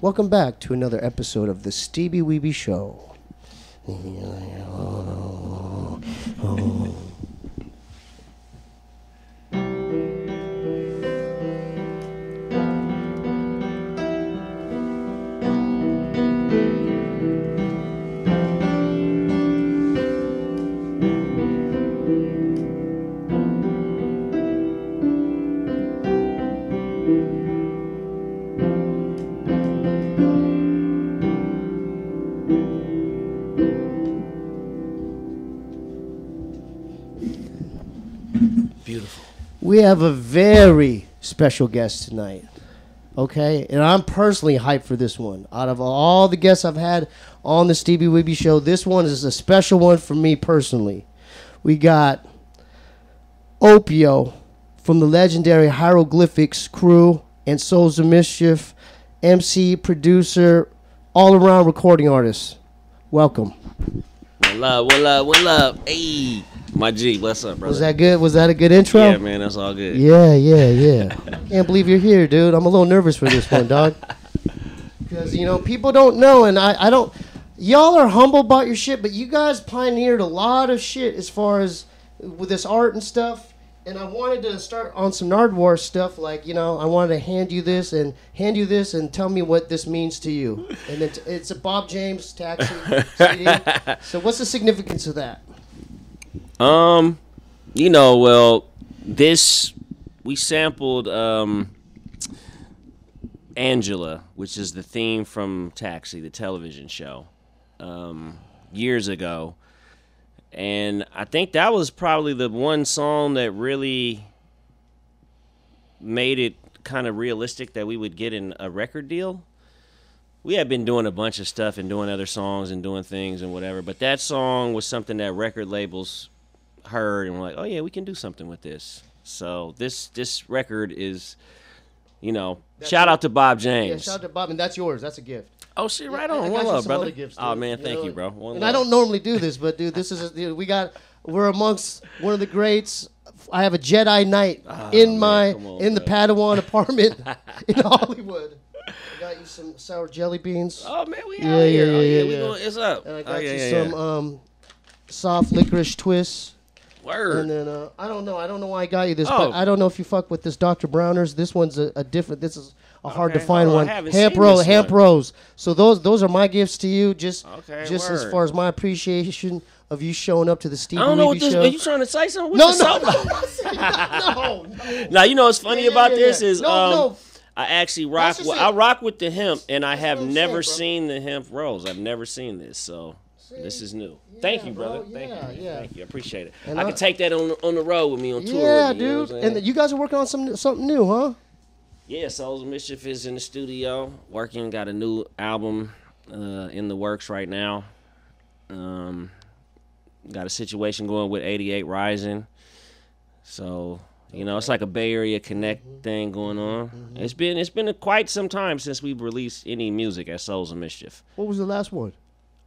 Welcome back to another episode of the Steebee Weebee Show. Beautiful. We have a very special guest tonight, okay? And I'm personally hyped for this one. Out of all the guests I've had on the Steebee Weebee Show, this one is a special one for me personally. We got Opio from the legendary Hieroglyphics crew and Souls of Mischief, MC, producer, all-around recording artist. Welcome. What up, what up, what up? Hey, my G, what's up, brother? Was that good? Was that a good intro? Yeah, man, that's all good. Yeah. Can't believe you're here, dude. I'm a little nervous for this one, dog. Because, you know, people don't know, and I don't... Y'all are humble about your shit, but you guys pioneered a lot of shit as far as with this art and stuff. And I wanted to start on some Nardwar stuff, like, you know, I wanted to hand you this and tell me what this means to you. And it's a Bob James Taxi CD. So what's the significance of that? You know, well, we sampled Angela, which is the theme from Taxi, the television show, years ago. And I think that was probably the one song that really made it kind of realistic that we would get in a record deal. We had been doing a bunch of stuff and doing other songs and doing things and whatever, but that song was something that record labels heard and were like, oh yeah, we can do something with this. So this record is, you know, shout out to Bob James. Yeah, shout out to Bob, and that's yours. That's a gift. Oh shit, right on. I One got love, some brother. other gifts, Oh dude. man, You thank know, you, bro. One and love. I don't normally do this, but dude, this is we're amongst one of the greats. I have a Jedi Knight in the Padawan apartment in Hollywood. I got you some sour jelly beans. Oh man, we out here. Yeah. It's up. And I got you some soft licorice twists. Word. And then I don't know why I got you this, Oh. but I don't know if you fuck with this Dr. Browners. This one's a different. This is a hard to find one. I haven't Hamp seen this one. Rose. So those are my gifts to you. Just as word. far as my appreciation of you showing up to the Steebee I don't know what Weebee this. Show. Are you trying to say something? No. Now you know what's funny about this is No. I actually rock. That's just I it. rock with the hemp, and I have what I'm never saying, seen the hemp rose. I've never seen this, so this is new. Thank you, brother. bro. Thank you. Yeah. Thank you. I appreciate it. And I can take that on the road with me on tour. Yeah, with me, you know dude. what I'm saying? And you guys are working on something new, huh? Yeah, Souls of Mischief is in the studio working. Got a new album in the works right now. Got a situation going with 88 Rising. So, you know, it's like a Bay Area Connect thing going on. It's been quite some time since we've released any music at Souls of Mischief. What was the last one?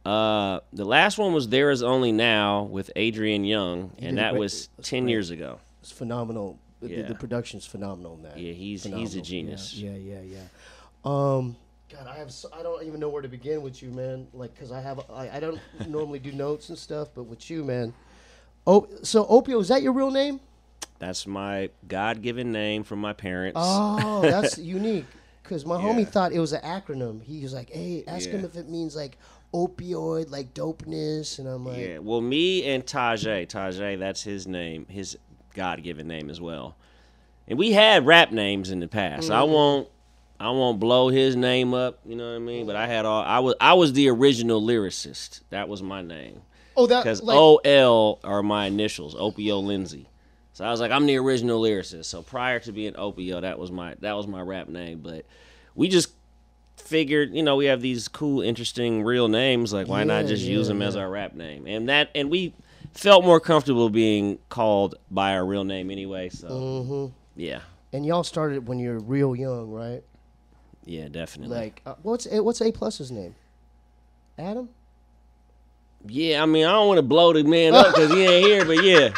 The last one was There Is Only Now with Adrian Young, He and did that great. was That's 10 great. years ago. It's phenomenal. Yeah. The production's phenomenal in that. Yeah, he's a Phenomenal. genius. Yeah. God, I don't even know where to begin with you, man. Like, cause I don't normally do notes and stuff, but with you, man. Oh, so Opio, is that your real name? That's my God-given name from my parents. Oh, that's unique. Cause my homie Yeah. thought it was an acronym. He was like, "Hey, ask him Yeah. if it means like opioid, like dopeness," and I'm like, Yeah, well, me and Tajay, that's his name, his God-given name as well. And we had rap names in the past. I won't blow his name up, you know what I mean? But I was the original lyricist. That was my name. "Oh, that Because like, OL are my initials, Opio Lindsay. So I was like, I'm the original lyricist. So prior to being Opio, that was my rap name. But we just figured, you know, we have these cool, interesting, real names. Like, why not just use them as our rap name? And we felt more comfortable being called by our real name anyway. So yeah, And y'all started when you're real young, right? yeah, definitely. Like, what's A+'s name? Adam? Yeah, I mean, I don't want to blow the man up because he ain't here, but yeah,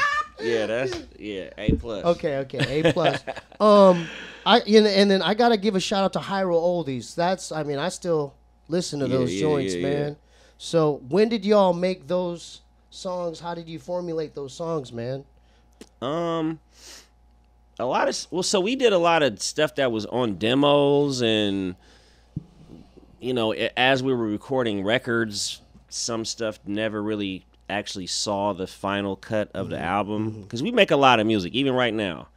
A+. Okay, A+. And then I gotta give a shout out to Hiero Oldies. I still listen to those joints, man. Yeah. So when did y'all make those songs? How did you formulate those songs, man? So we did a lot of stuff that was on demos, and as we were recording records, some stuff never really actually saw the final cut of the album, because we make a lot of music even right now.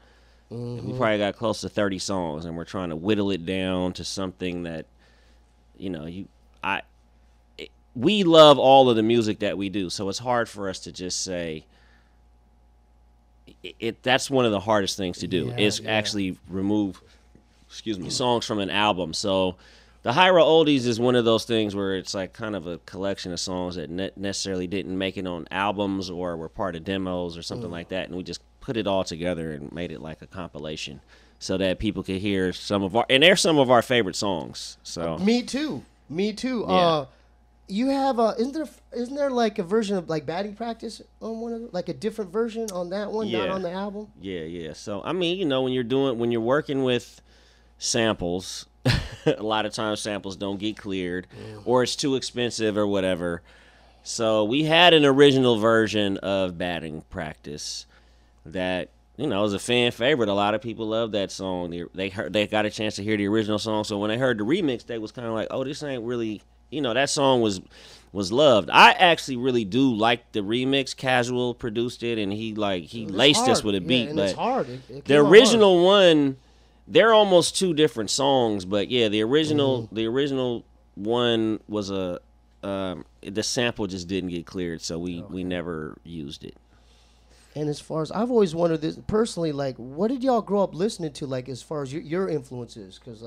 We probably got close to 30 songs, and we're trying to whittle it down to something that we love all of the music that we do, so it's hard for us to just say that's one of the hardest things to do is actually remove songs from an album. So the Hiero Oldies is one of those things where it's like kind of a collection of songs that necessarily didn't make it on albums or were part of demos or something like that, and we just put it all together and made it like a compilation so that people could hear they're some of our favorite songs. So me too. Yeah. You have isn't there like a version of like batting practice on one of them? Like a different version on that one, not on the album? Yeah. So when you're working with samples, a lot of times samples don't get cleared or it's too expensive or whatever. So we had an original version of batting practice that was a fan favorite. A lot of people love that song. They got a chance to hear the original song, so when they heard the remix, they was kind of like, oh, this ain't really, that song was loved. I actually really do like the remix. Casual produced it, and he laced us with a beat. But it's hard. The original one, they're almost two different songs. But yeah, the original one was the sample just didn't get cleared, so we never used it. And as far as I've always wondered this personally, like, what did y'all grow up listening to, like, as far as your influences? Because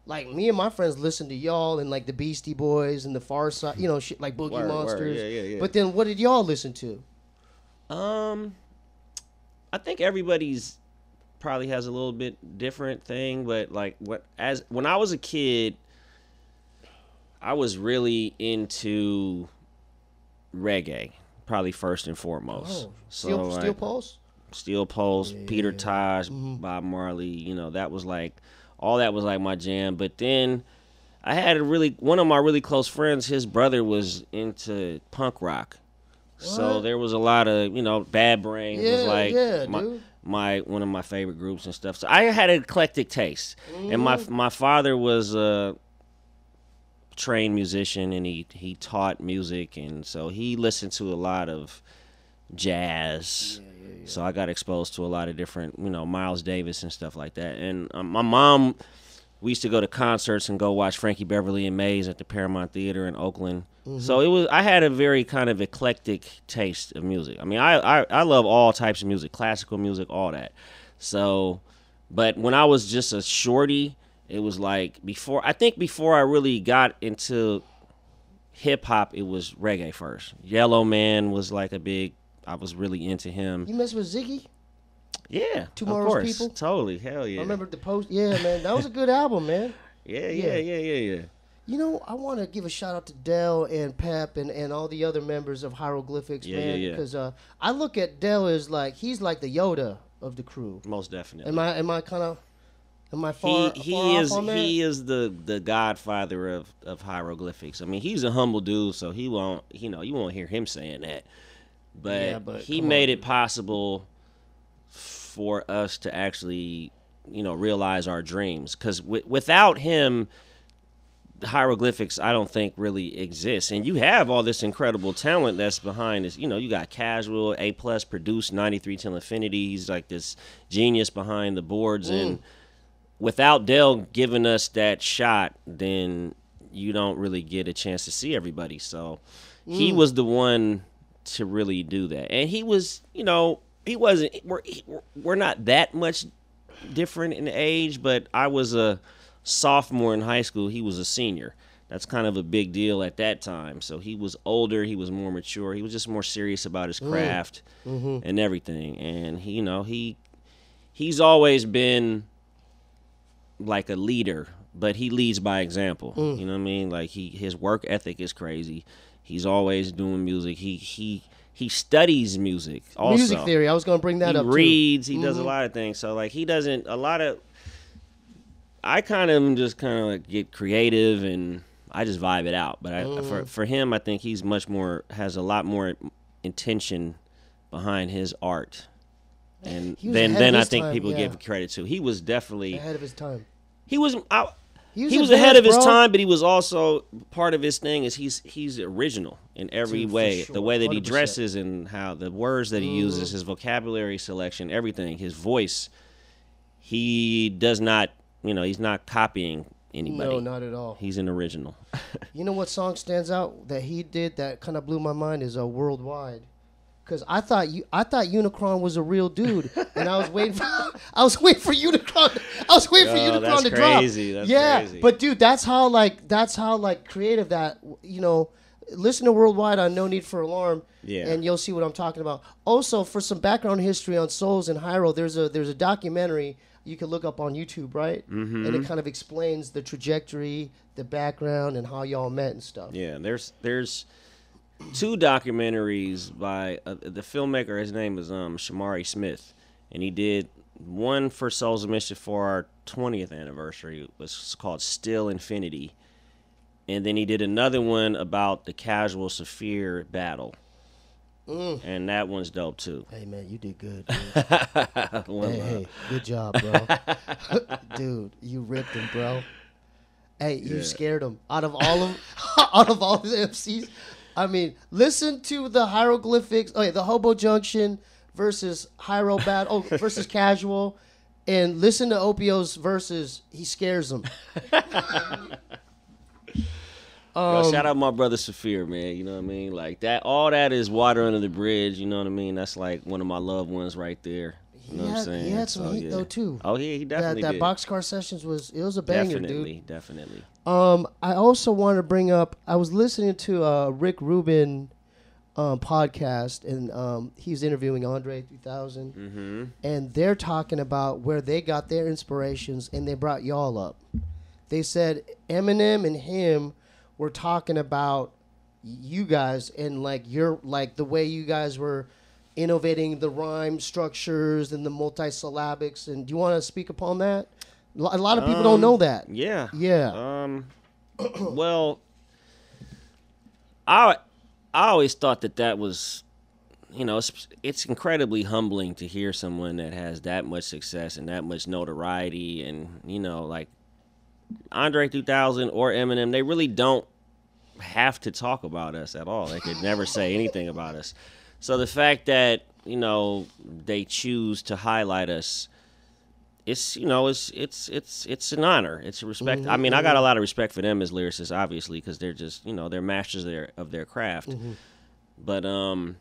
like me and my friends listened to y'all and like the Beastie Boys and the Far Side, shit like Boogie Monsters. Yeah. But then what did y'all listen to? I think everybody's probably has a little bit different thing, but like when I was a kid, I was really into reggae. Probably first and foremost. Steel Pulse? Steel Pulse, Peter Tosh, Bob Marley, that was like, all that was like my jam. But then I had one of my really close friends, his brother was into punk rock. What? So there was a lot of, Bad Brain was like one of my favorite groups and stuff. So I had an eclectic taste. And my father was trained musician, and he taught music, and so he listened to a lot of jazz. So I got exposed to a lot of different, Miles Davis and stuff like that. And my mom, we used to go to concerts and go watch Frankie Beverly and Maze at the Paramount Theater in Oakland. So I had a very kind of eclectic taste of music. I mean, I love all types of music, classical music, all that. So, but when I was just a shorty, it was like before I really got into hip hop, it was reggae first. Yellow Man was like I was really into him. You mess with Ziggy? Yeah, Tomorrow's of course. People? Totally, hell yeah. I remember the post. Yeah, man, that was a good album, man. Yeah. I want to give a shout out to Dell and Pep and all the other members of Hieroglyphics, man. Because I look at Dell as like he's like the Yoda of the crew. Most definitely. Am I kind of? Am I far off on that? He is the godfather of hieroglyphics. I mean, he's a humble dude, so he won't, you won't hear him saying that. But he made it possible for us to actually, realize our dreams. Because without him, hieroglyphics, I don't think really exists. And you have all this incredible talent that's behind this. You got Casual, A+ produced 93 Till Infinity. He's like this genius behind the boards and. Without Dell giving us that shot, then you don't really get a chance to see everybody. So he was the one to really do that. And he was, he wasn't, we're not that much different in age, but I was a sophomore in high school. He was a senior. That's kind of a big deal at that time. So he was older. He was more mature. He was just more serious about his craft and everything. And, he's always been like a leader, but he leads by example. You know what I mean? Like his work ethic is crazy. He's always doing music. He studies music also. Music theory. I was going to bring that up. He reads. He does a lot of things. So like he doesn't. A lot of I kind of just kind of like get creative and I just vibe it out. But for him, I think he's has a lot more intention behind his art, and then I think people give credit to. He was definitely ahead of his time. He was ahead of his time, but he was also part of his thing is he's original in every way. Sure. The way that 100%. He dresses and how the words that he uses, his vocabulary selection, everything, his voice. He does not, he's not copying anybody. No, not at all. He's an original. You know what song stands out that he did that kind of blew my mind is Worldwide. Because I thought Unicron was a real dude, and I was waiting for Unicron. I was waiting for Unicron to drop. That's crazy. But dude, that's how creative that Listen to Worldwide on No Need for Alarm, and you'll see what I'm talking about. Also, for some background history on Souls and Hiero, there's a documentary you can look up on YouTube, right? Mm-hmm. And it kind of explains the trajectory, the background, and how y'all met and stuff. Yeah, there's 2 documentaries by the filmmaker. His name is Shamari Smith, and he did one for Souls of Mischief for our 20th anniversary. It was called Still Infinity, and then he did another one about the Casual Saphir battle, and that one's dope too. Hey man, you did good. Hey, good job, bro. Dude, you ripped him, bro. Hey, you scared him out of all the MCs. I mean, listen to the hieroglyphics. Oh, yeah, the Hobo Junction versus Hiero battle versus Casual, and listen to Opio's versus. He scares them. Shout out my brother Saphir, man. You know what I mean? Like that. All that is water under the bridge. You know what I mean? That's like one of my loved ones right there. You know what I'm saying? He had some heat though too. Oh yeah, he definitely did. That Boxcar Sessions was a banger, dude. Definitely. I also want to bring up. I was listening to Rick Rubin podcast, and he's interviewing Andre 3000, and they're talking about where they got their inspirations, and they brought y'all up. They said Eminem and him were talking about you guys and the way you guys were innovating the rhyme structures and the multisyllabics. And do you want to speak upon that? A lot of people don't know that. Yeah. Yeah. Well, I always thought that was, it's incredibly humbling to hear someone that has that much success and that much notoriety, and like Andre 3000 or Eminem, they really don't have to talk about us at all. They could never say anything about us. So the fact that, they choose to highlight us, it's an honor. It's a respect. I mean, I got a lot of respect for them as lyricists, obviously, because they're just, they're masters of their craft. But, I've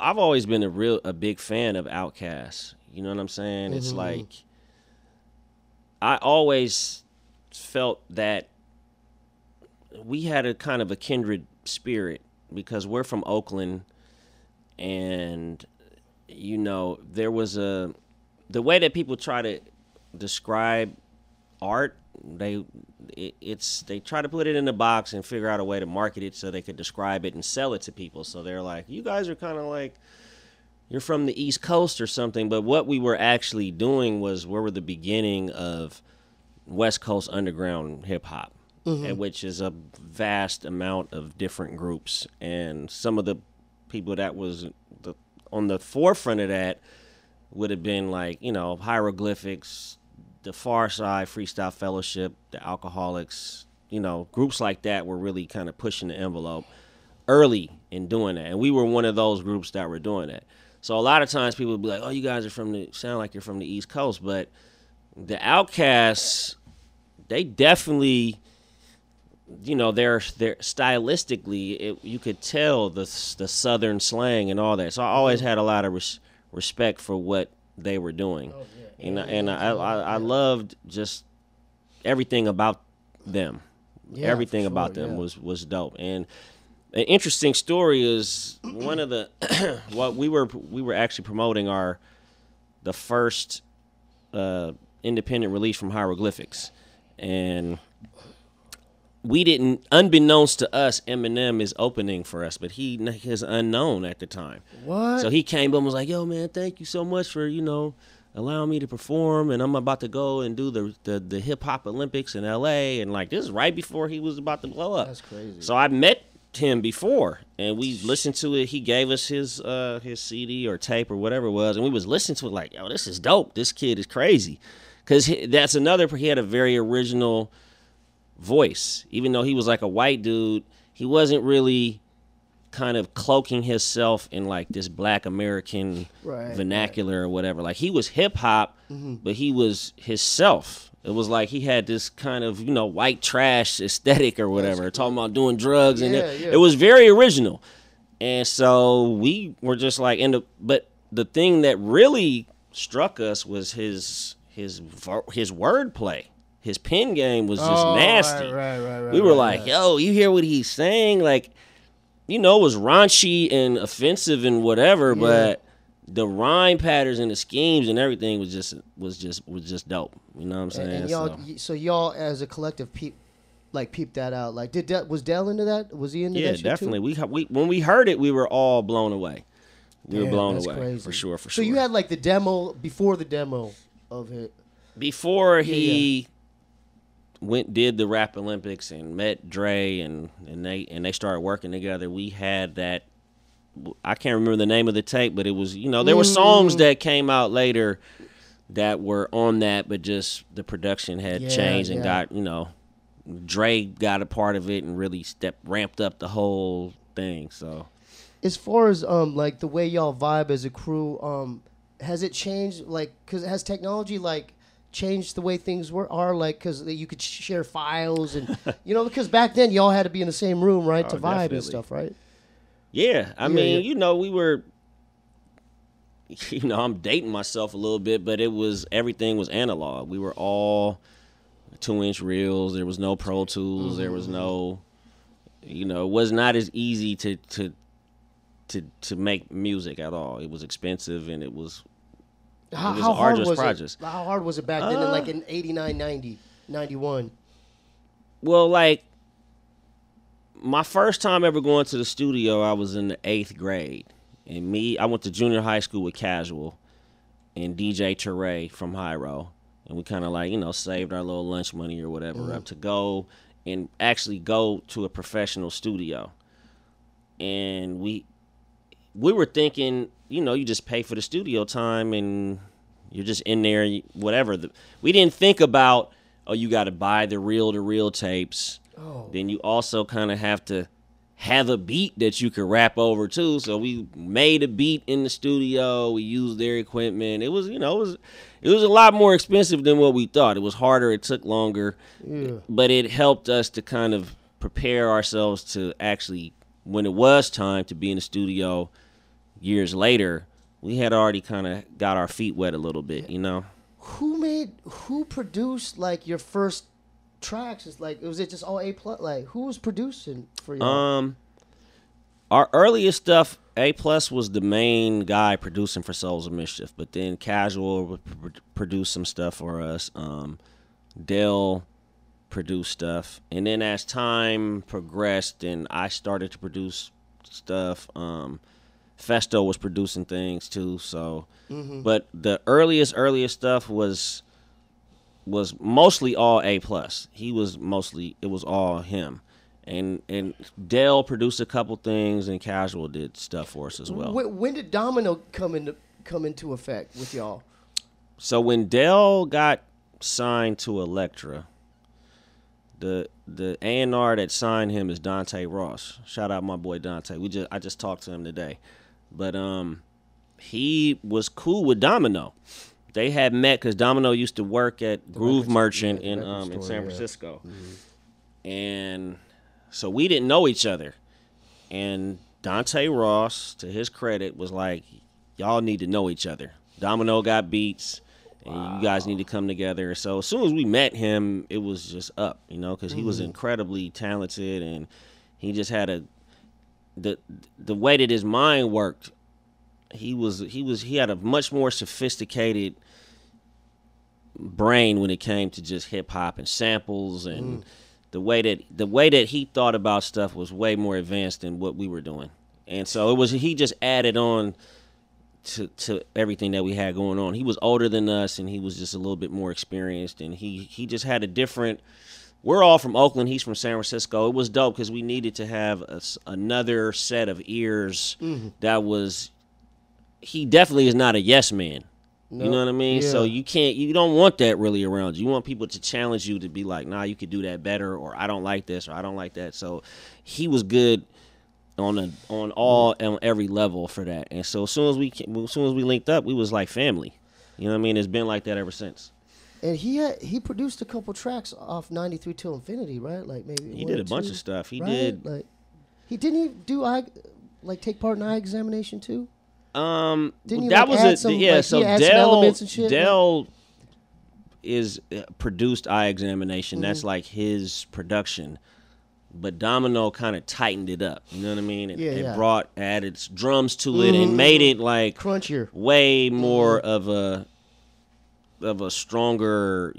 always been a big fan of Outkast. You know what I'm saying? It's like, I always felt that we had a kind of a kindred spirit because we're from Oakland, and there was the way that people try to describe art, they try to put it in a box and figure out a way to market it so they could describe it and sell it to people. So they're like, you guys are kind of like, you're from the East Coast or something. But what we were actually doing was we were the beginning of West Coast underground hip hop, which is a vast amount of different groups. And some of the people that was on the forefront of that would have been like, Hieroglyphics, the Far Side, Freestyle Fellowship, the Alcoholics, groups like that were really kind of pushing the envelope early in doing that. And we were one of those groups that were doing that. So a lot of times people would be like, oh, you guys sound like you're from the East Coast. But the Outcasts, they definitely, they're stylistically, you could tell the Southern slang and all that. So I always had a lot of respect for what they were doing. Oh, yeah. And I loved just everything about them. Yeah, everything about them was dope. And an interesting story is one of the we were actually promoting the first independent release from Hieroglyphics, and we didn't, unbeknownst to us, Eminem is opening for us, but he is unknown at the time. What? So he came up and was like, yo man, thank you so much for allow me to perform, and I'm about to go and do the hip hop Olympics in L.A. And like this is right before he was about to blow up. That's crazy. So I met him before, and we listened to it. He gave us his CD or tape or whatever it was, and we was listening to it like, yo, this is dope. This kid is crazy, because that's another. He had a very original voice, even though he was like a white dude. He wasn't really kind of cloaking himself in like this Black American vernacular or whatever. Like he was hip hop, but he was himself. It was like he had this kind of, you know, white trash aesthetic or whatever, talking about doing drugs, and it was very original. And so we were just like, but the thing that really struck us was his wordplay. His pen game was just nasty. Right. We were like, yo, you hear what he's saying? Like, you know, it was raunchy and offensive and whatever, but the rhyme patterns and the schemes and everything was just dope. You know what I'm saying? And y'all, so y'all as a collective peeped that out. Like, was Dell into that? Was he into that? Yeah, definitely. We when we heard it, we were all blown away. We were blown away, crazy. for sure. So you had like the demo before the demo of it. Before he did the Rap Olympics and met Dre and they started working together. We had that. I can't remember the name of the tape, but it was, you know, there were songs that came out later that were on that, but just the production had changed and got, you know, Dre got a part of it and really ramped up the whole thing. So as far as like the way y'all vibe as a crew, has it changed? Like, cause has technology like changed the way things are, like, because you could share files and you know, because back then y'all had to be in the same room, right, to vibe definitely. And stuff, right? Yeah, I mean, you know, we were, you know, I'm dating myself a little bit, but everything was analog. We were all 2-inch reels. There was no Pro Tools. There was no, you know, it was not as easy to make music at all. It was expensive, and it was how hard was it? How hard was it back then, like in 89, 90, 91? Well, like, my first time ever going to the studio, I was in the 8th grade. And I went to junior high school with Casual and DJ Teray from Hiero. And we kind of like, you know, saved our little lunch money or whatever up to go and actually go to a professional studio. And we were thinking, you know, you just pay for the studio time and you're just in there, whatever. We didn't think about, oh, you got to buy the reel-to-reel tapes. Oh. Then you also kind of have to have a beat that you could rap over too. So we made a beat in the studio. We used their equipment. It was, you know, it was a lot more expensive than what we thought. It was harder. It took longer. Yeah. But it helped us to kind of prepare ourselves to actually, when it was time to be in the studio years later, we had already kind of got our feet wet a little bit, you know? Who produced like your first tracks? Is like, was it just all A+? Like, who was producing for you? Our earliest stuff, A+ was the main guy producing for Souls of Mischief, but then Casual would produce some stuff for us. Dell produced stuff, and then as time progressed and I started to produce stuff, Festo was producing things too. So, but the earliest stuff was mostly all A+. It was all him. And Dell produced a couple things, and Casual did stuff for us as well. When did Domino come into effect with y'all? So when Dell got signed to Elektra, the A&R that signed him is Dante Ross. Shout out my boy Dante. I just talked to him today. But he was cool with Domino. They had met because Domino used to work at Groove Merchant in San Francisco. Yeah. And so we didn't know each other. And Dante Ross, to his credit, was like, y'all need to know each other. Domino got beats, and you guys need to come together. So as soon as we met him, it was just up, you know, because he was incredibly talented, and he just had the way that his mind worked. He had a much more sophisticated brain when it came to just hip hop and samples, and the way that he thought about stuff was way more advanced than what we were doing. And so he just added on to everything that we had going on. He was older than us, and he was just a little bit more experienced, and he just had a different. We're all from Oakland. He's from San Francisco. It was dope because we needed to have another set of ears that was. He definitely is not a yes man. Nope. You know what I mean? Yeah. So you don't want that really around you. You want people to challenge you to be like, nah, you could do that better, or I don't like this, or I don't like that. So he was good on every level for that. And so as soon as we linked up, we was like family. You know what I mean? It's been like that ever since. And he produced a couple tracks off 93 Till Infinity, right? Like maybe he did a bunch of stuff. He right? did like didn't do take part in eye examination too? Didn't he that like was some, yeah. Like, so Dell is produced eye examination. That's like his production. But Domino kind of tightened it up. You know what I mean? It added drums to it and made it like crunchier, way more of a stronger,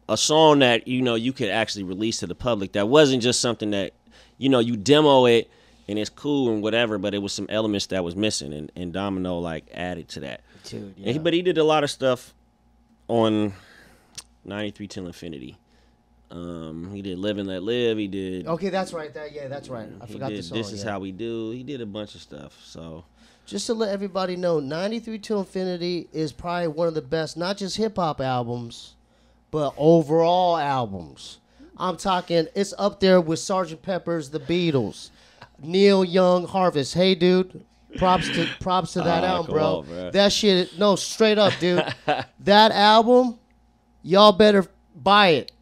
a song that you could actually release to the public. That wasn't just something that you demo it and it's cool and whatever, but it was some elements that was missing, and Domino like added to that. Dude, yeah. But he did a lot of stuff on 93 Till Infinity. He did Live and Let Live. He did. Okay, that's right. That's right. I forgot the song. This is how we do. He did a bunch of stuff. So, just to let everybody know, 93 Till Infinity is probably one of the best, not just hip hop albums, but overall albums. I'm talking, it's up there with Sgt. Pepper's, The Beatles, Neil Young, Harvest. Hey, dude, props to that album, bro. On, that shit, no, straight up, dude. That album, y'all better buy it.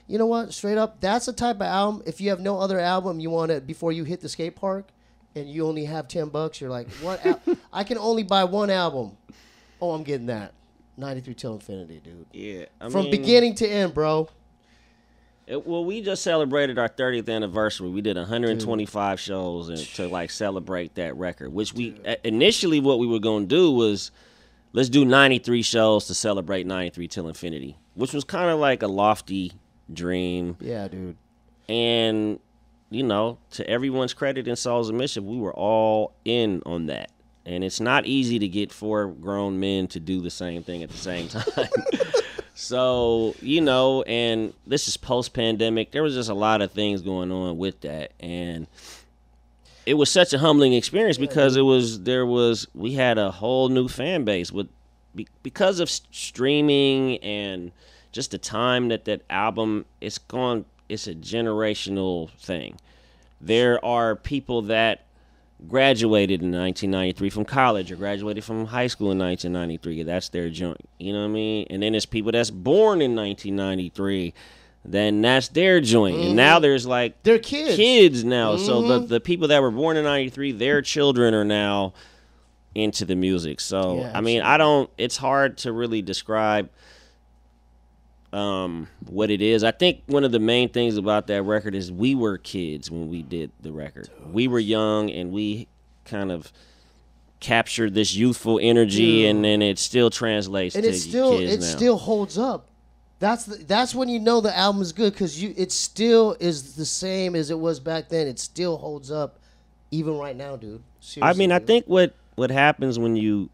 You know what? Straight up, that's the type of album. If you have no other album, you want it before you hit the skate park, and you only have $10. You're like, what? I can only buy one album. Oh, I'm getting that. 93 Till Infinity, dude. Yeah, from beginning to end, bro. We just celebrated our 30th anniversary. We did 125 shows to like celebrate that record. Which initially what we were gonna do was let's do 93 shows to celebrate 93 Till Infinity, which was kind of like a lofty dream. Yeah, dude. And to everyone's credit in Souls of Mischief, we were all in on that. And it's not easy to get 4 grown men to do the same thing at the same time. So, and this is post-pandemic. There was just a lot of things going on with that. And it was such a humbling experience because we had a whole new fan base because of streaming and just the time that album it's a generational thing. There are people that graduated in 1993 from college or graduated from high school in 1993. That's their joint. You know what I mean? And then there's people that's born in 1993. Then that's their joint. And now there's like they're kids now. So the people that were born in 93, their children are now into the music. So I mean, it's hard to really describe what it is. I think one of the main things about that record is we were kids when we did the record. We were young and we kind of captured this youthful energy, and then it still translates to kids now. It still holds up. That's when you know the album is good, because it still is the same as it was back then. It still holds up even right now, dude. Seriously, I mean, dude. I think what happens when you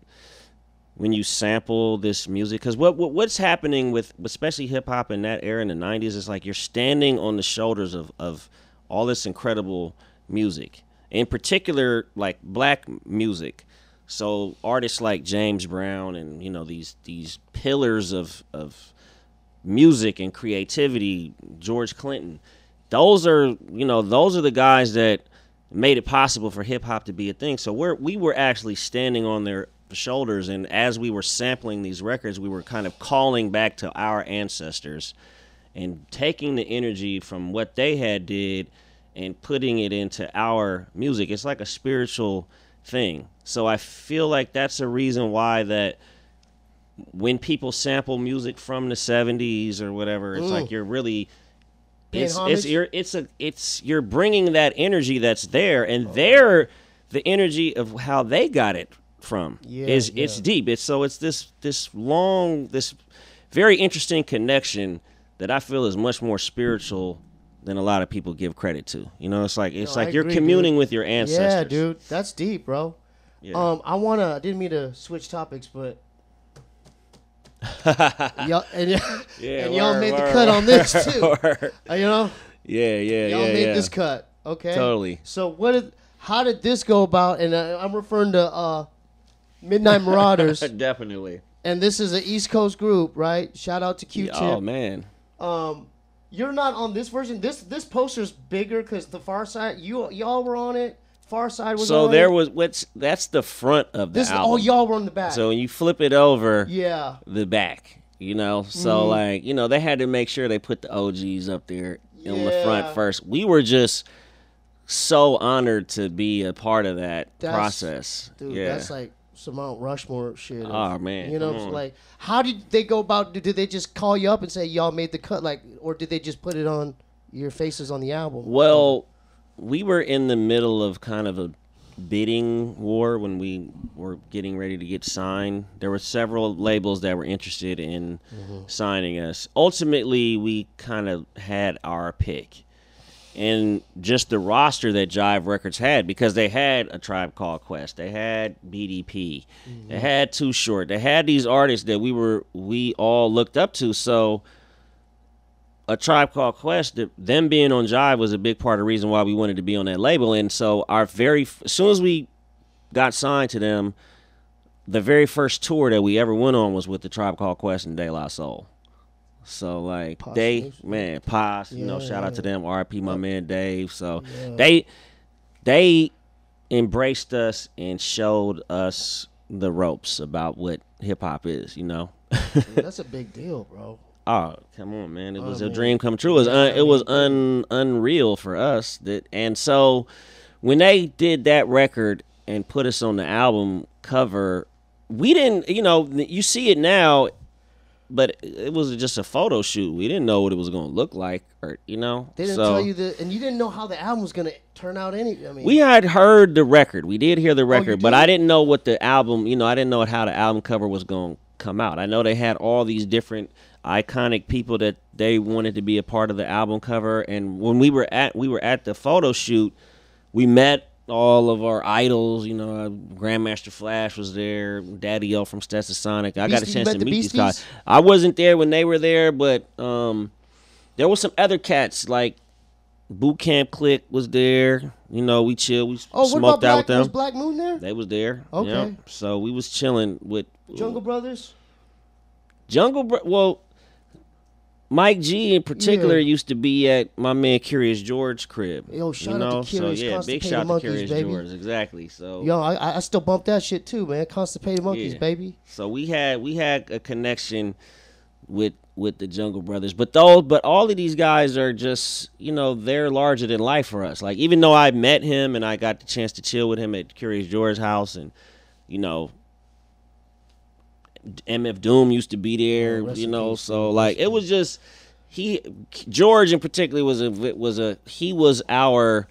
sample this music, because what's happening with especially hip hop in that era in the 90s is like you're standing on the shoulders of all this incredible music, in particular like black music. So artists like James Brown and these pillars of music and creativity, George Clinton, those are the guys that made it possible for hip hop to be a thing. So we were actually standing on their shoulders, and as we were sampling these records, we were kind of calling back to our ancestors and taking the energy from what they had did and putting it into our music. It's like a spiritual thing. So I feel like that's a reason why that when people sample music from the 70s or whatever, it's like you're really you're bringing that energy that's there, and the energy of how they got it from it's deep. It's this very interesting connection that I feel is much more spiritual than a lot of people give credit to. It's like you're communing with your ancestors. Yeah, dude, that's deep, bro. Yeah. I didn't mean to switch topics, but y'all y'all made the cut on this too. You know? Yeah. Y'all made this cut. Okay. Totally. So how did this go about? And I'm referring to Midnight Marauders. Definitely. And this is an East Coast group, right? Shout out to Q-Tip. Oh man. You're not on this version. This poster's bigger because the Far Side. Y'all were on it. Far Side was. So on there it. was that's the front of the album. Oh, y'all were on the back. So when you flip it over, yeah, the back. So like they had to make sure they put the OGs up there in the front first. We were just so honored to be a part of that process. Dude, yeah. That's like some Mount Rushmore shit. Oh man, like how did they go about? Did they just call you up and say y'all made the cut, like, or did they just put it on your faces on the album? Well, we were in the middle of kind of a bidding war when we were getting ready to get signed. There were several labels that were interested in signing us. Ultimately, we kind of had our pick. And just the roster that Jive Records had, because they had A Tribe Called Quest, they had BDP, they had Too Short, they had these artists that we all looked up to. So A Tribe Called Quest, them being on Jive was a big part of the reason why we wanted to be on that label. And so as soon as we got signed to them, the very first tour that we ever went on was with the Tribe Called Quest and De La Soul. So like Pos, shout out to them. R.I.P. my man Dave. So they embraced us and showed us the ropes about what hip hop is. Dude, that's a big deal, bro. Oh, come on, man! It was a dream come true. It was unreal for us. And so when they did that record and put us on the album cover, we didn't. You see it now. But it was just a photo shoot. We didn't know what it was going to look like, They didn't tell you and you didn't know how the album was going to turn out. We had heard the record. We did hear the record, but I didn't know what the album. I didn't know how the album cover was going to come out. I know they had all these different iconic people that they wanted to be a part of the album cover. And when we were at the photo shoot, we met all of our idols, Grandmaster Flash was there, Daddy L from Stetson Sonic. I got a chance to meet these guys. I wasn't there when they were there, but there was some other cats like Boot Camp Click was there. We chilled. We smoked out with them. Was Black Moon there? They was there. Okay. Yep. So we was chilling with Jungle Brothers. Well, Mike G in particular used to be at my man Curious George's crib. Yo, shout out to Curious. So big shout out to Curious George, exactly. So I still bump that shit too, man. Constipated Monkeys, baby. So we had a connection with the Jungle Brothers, but all of these guys are just they're larger than life for us. Like even though I met him and I got the chance to chill with him at Curious George's house, and MF Doom used to be there, so like it was just George in particular was our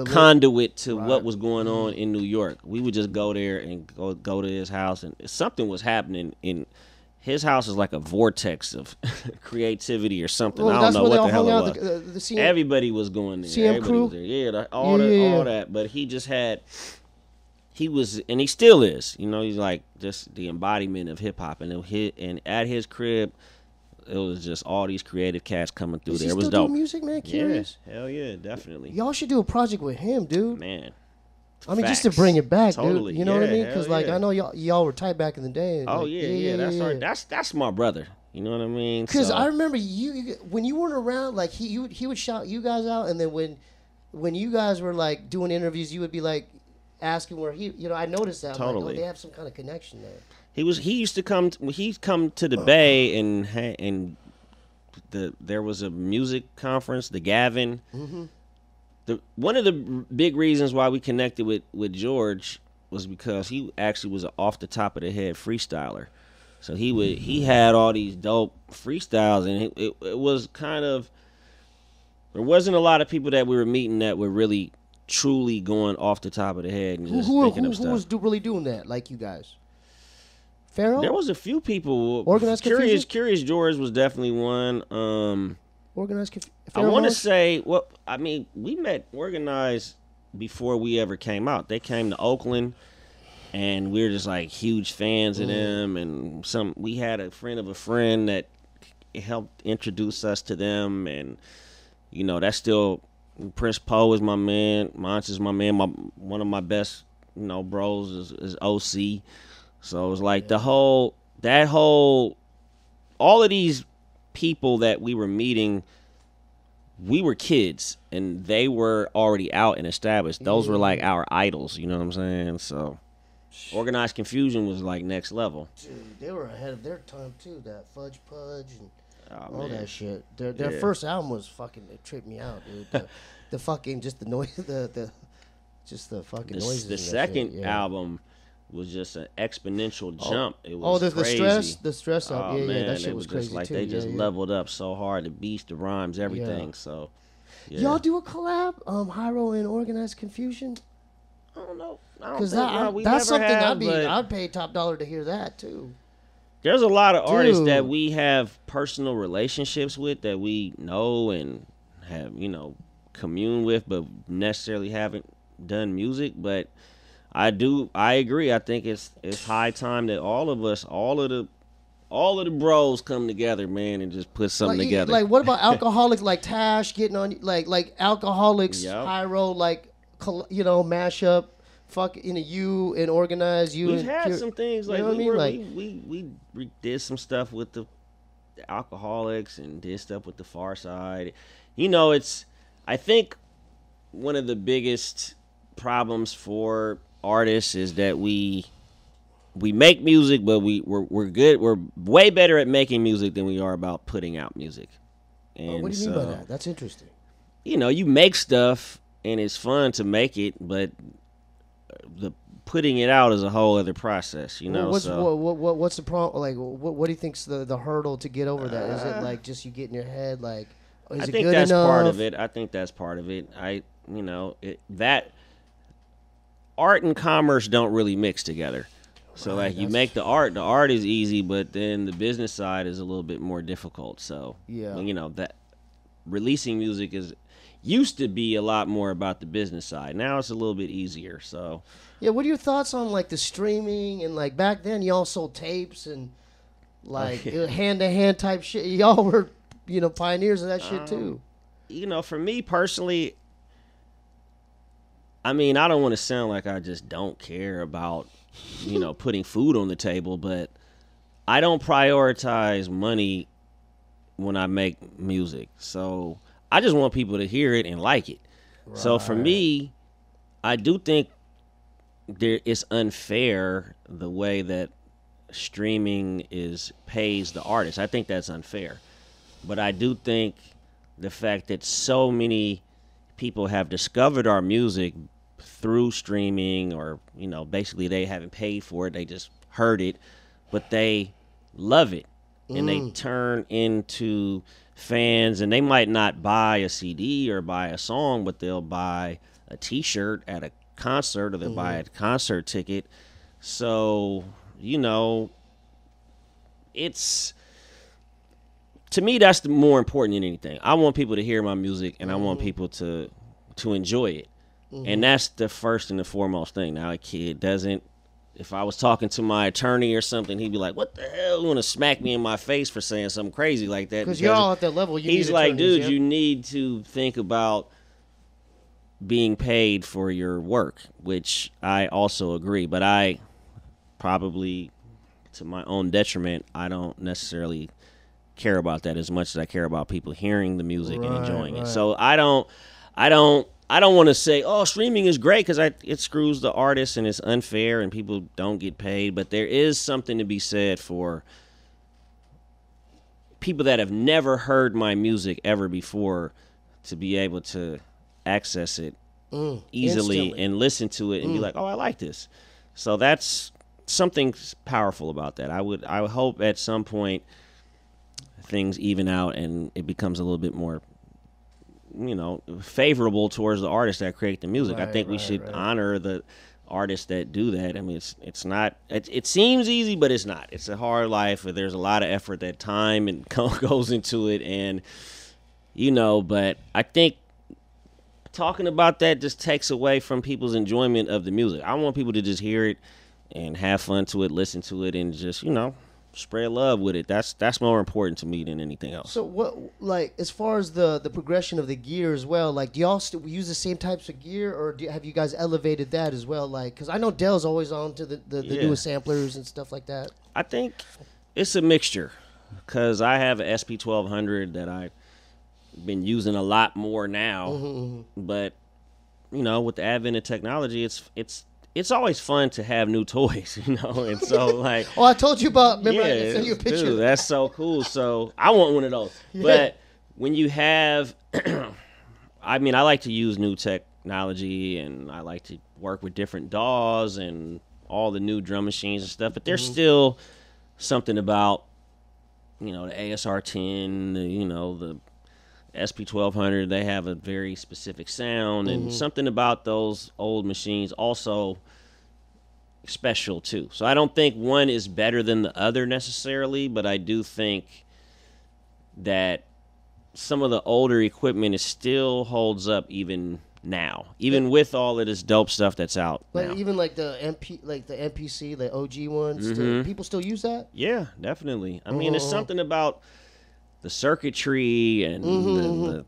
conduit to what was going on in New York. We would just go there and go to his house, and something was happening in his house. Is like a vortex of creativity or something. Well, I don't know what the hell it was. Everybody was going there. CM crew? Was there. All that. But he just had. He was, and he still is. He's like just the embodiment of hip hop. And at his crib, it was just all these creative cats coming through there. It was dope. Music, man. Curious. Yeah, hell yeah, definitely. Y'all should do a project with him, dude. Man, just to bring it back, totally. Dude. You know what I mean? Because I know y'all were tight back in the day. That's my brother. You know what I mean? Because I remember you when you weren't around, like he would shout you guys out, and then when you guys were like doing interviews, you would be like asking where he, I noticed that. Totally. Like, they have some kind of connection there. He used to come. He'd come to the Bay, and there was a music conference, the Gavin. Mm-hmm. One of the big reasons why we connected with George was because he actually was an off the top of the head freestyler. So he had all these dope freestyles, and it was kind of, there wasn't a lot of people that we were meeting that were really truly going off the top of the head and just thinking of stuff. Who was really doing that, like you guys? Pharaoh? There was a few people. Organized Confusion? Curious George was definitely one. Organized Confusion? I want to say, we met Organized before we ever came out. They came to Oakland, and we're just like huge fans of them. And we had a friend of a friend that helped introduce us to them, and you know, that's still Prince Poe is my man, Monch is my man, one of my best, you know, bros is OC. So it was like all of these people that we were meeting, we were kids and they were already out and established. Those were like our idols, you know what I'm saying? So Organized Confusion was like next level. Dude, they were ahead of their time too. That Fudge Pudge and all man. that shit. Their first album was fucking, it tripped me out, dude. The fucking, just the noise, just the fucking noises. The second album was just an exponential jump. It was crazy. the stress album. Man, that shit was just crazy like too. They just leveled up so hard, the beats, the rhymes, everything. So, y'all do a collab, Hiero and Organized Confusion? I don't know. Because that's something I'd pay top dollar to hear that too. There's a lot of artists that we have personal relationships with that we know and have, you know, commune with, but necessarily haven't done music. But I agree. I think it's high time that all of the bros come together, man, and just put something together. Like, what about Alcoholics, like Tash getting on, like Alcoholics, Hiero, like, you know, mashup, you and Organized, you. We've and had some things like, you know we did some stuff with the Alcoholics and did stuff with the Far Side. You know, I think one of the biggest problems for artists is that we make music, but we're good. We're way better at making music than we are about putting out music. And what do you mean by that? That's interesting. You know, you make stuff and it's fun to make it, but the putting it out is a whole other process. You know, what's the problem? Like, what do you think's the hurdle to get over that? Is it like just you get in your head, like, is it good enough? I think that's part of it. You know, that art and commerce don't really mix together. So like, you make the art is easy, but then the business side is a little bit more difficult. So you know, that releasing music used to be a lot more about the business side. Now it's a little bit easier. So what are your thoughts on like the streaming, and like back then y'all sold tapes and like hand to hand type shit? Y'all were, you know, pioneers of that shit too. You know, for me personally, I mean, I don't want to sound like I just don't care about, you know, putting food on the table, but I don't prioritize money when I make music. So I just want people to hear it and like it. Right. So for me, I do think it's unfair the way that streaming pays the artist. I think that's unfair. But I do think the fact that so many people have discovered our music through streaming, or, you know, basically they haven't paid for it, they just heard it, but they love it, and they turn into fans, and they might not buy a CD or buy a song, but they'll buy a t-shirt at a concert, or they'll buy a concert ticket. So, you know, to me, that's the more important than anything. I want people to hear my music, and I want people to enjoy it. And that's the first and the foremost thing. Now, a kid doesn't, if I was talking to my attorney or something, he'd be like, what the hell? You want to smack me in my face for saying something crazy like that? Because you're all at that level. He's like, dude, you need to think about being paid for your work, which I also agree. But I probably, to my own detriment, I don't necessarily care about that as much as I care about people hearing the music and enjoying it. So I don't want to say, oh, streaming is great, because it screws the artists and it's unfair and people don't get paid. But there is something to be said for people that have never heard my music ever before to be able to access it easily instantly, and listen to it and be like, oh, I like this. So that's something powerful about that. I would hope at some point things even out and it becomes a little bit more, you know, favorable towards the artists that create the music. I think we should honor the artists that do that. I mean, it's not. It seems easy, but it's not. It's a hard life. There's a lot of effort, that time and goes into it, and you know. But I think talking about that just takes away from people's enjoyment of the music. I want people to just hear it and have fun to it, listen to it, and just spread love with it. That's more important to me than anything else. So what, like, as far as the progression of the gear as well, like, do y'all use the same types of gear, or have you guys elevated that as well? Like, because I know Dell's always on to the newest samplers and stuff like that. I think it's a mixture, because I have an SP1200 that I've been using a lot more now, but with the advent of technology, it's always fun to have new toys, and so like. Oh, I told you about. Remember, I sent you a picture. Dude, that's so cool. So I want one of those. Yeah. But when you have, I like to use new technology, and I like to work with different DAWs and all the new drum machines and stuff. But there's still something about, the ASR10, the SP1200. They have a very specific sound, and something about those old machines also special too. So I don't think one is better than the other necessarily, but I do think that some of the older equipment is still holds up even now, even with all of this dope stuff that's out now. Even like the MPC, the OG ones, people still use that? Yeah, definitely. I mean, it's something about the circuitry and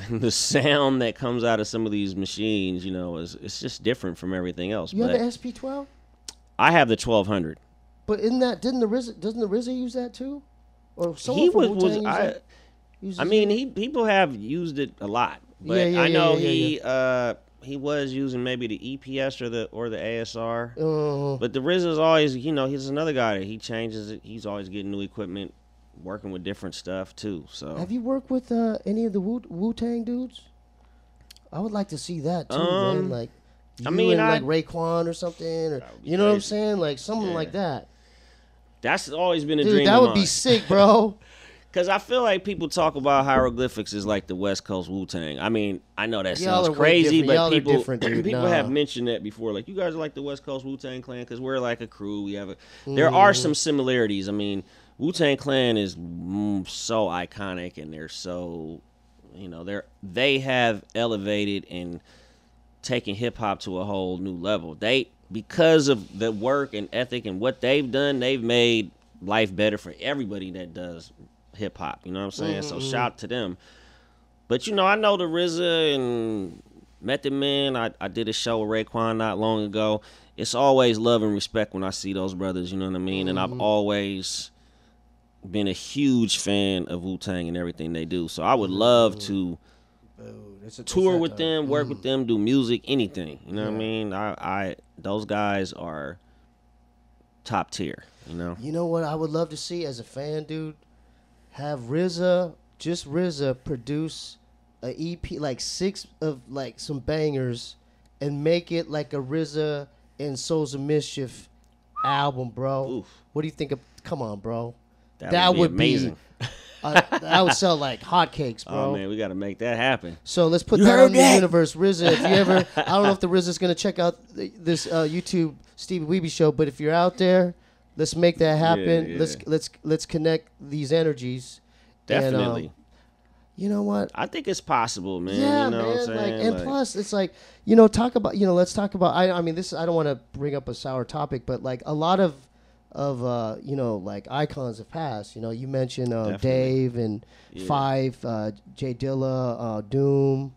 the sound that comes out of some of these machines, it's just different from everything else. You have an SP12? I have the 1200. But doesn't the RZA use that too? Or someone from Wu-Tang people have used it a lot. But I know he was using maybe the EPS or the ASR. But the RZA's always, he's another guy that he changes it. He's always getting new equipment, working with different stuff too. So have you worked with any of the Wu-Tang dudes? I would like to see that too, man. Like like Raekwon or something, or you know what I'm saying, like something like that. That's always been a dream. That would be sick, bro. Because I feel like people talk about hieroglyphics as like the West Coast Wu-Tang. I mean, I know that sounds crazy, but people have mentioned that before. Like, you guys are like the West Coast Wu-Tang Clan because we're like a crew. We have there are some similarities. I mean, Wu-Tang Clan is so iconic, and they're so, they have elevated and taken hip hop to a whole new level. Because of the work and ethic and what they've done, they've made life better for everybody that does hip hop. You know what I'm saying? So shout to them. But I know the RZA and Method Man. I did a show with Raekwon not long ago. It's always love and respect when I see those brothers. You know what I mean? And I've always been a huge fan of Wu-Tang and everything they do. So I would love to tour with them, work with them, do music, anything. You know what I mean? I those guys are top tier. You know what I would love to see as a fan, dude? Have RZA produce a EP, like 6 of like some bangers, and make it like a RZA and Souls of Mischief album, bro. Oof. What do you think of? Come on, bro. That would be amazing. That would sell like hotcakes, bro. Oh man, we got to make that happen. So let's put that on the universe, RZA. If you ever, I don't know if the RZA's gonna check out this YouTube Steebee Weebee Show, but if you're out there, let's make that happen. Yeah. Let's connect these energies. Definitely. And, you know what? I think it's possible, man. Yeah, man. What I'm saying? Plus, it's like let's talk about. Let's talk about. I mean, this. I don't want to bring up a sour topic, but like a lot of like icons have passed. You mentioned Dave and Fife, Jay Dilla, Doom,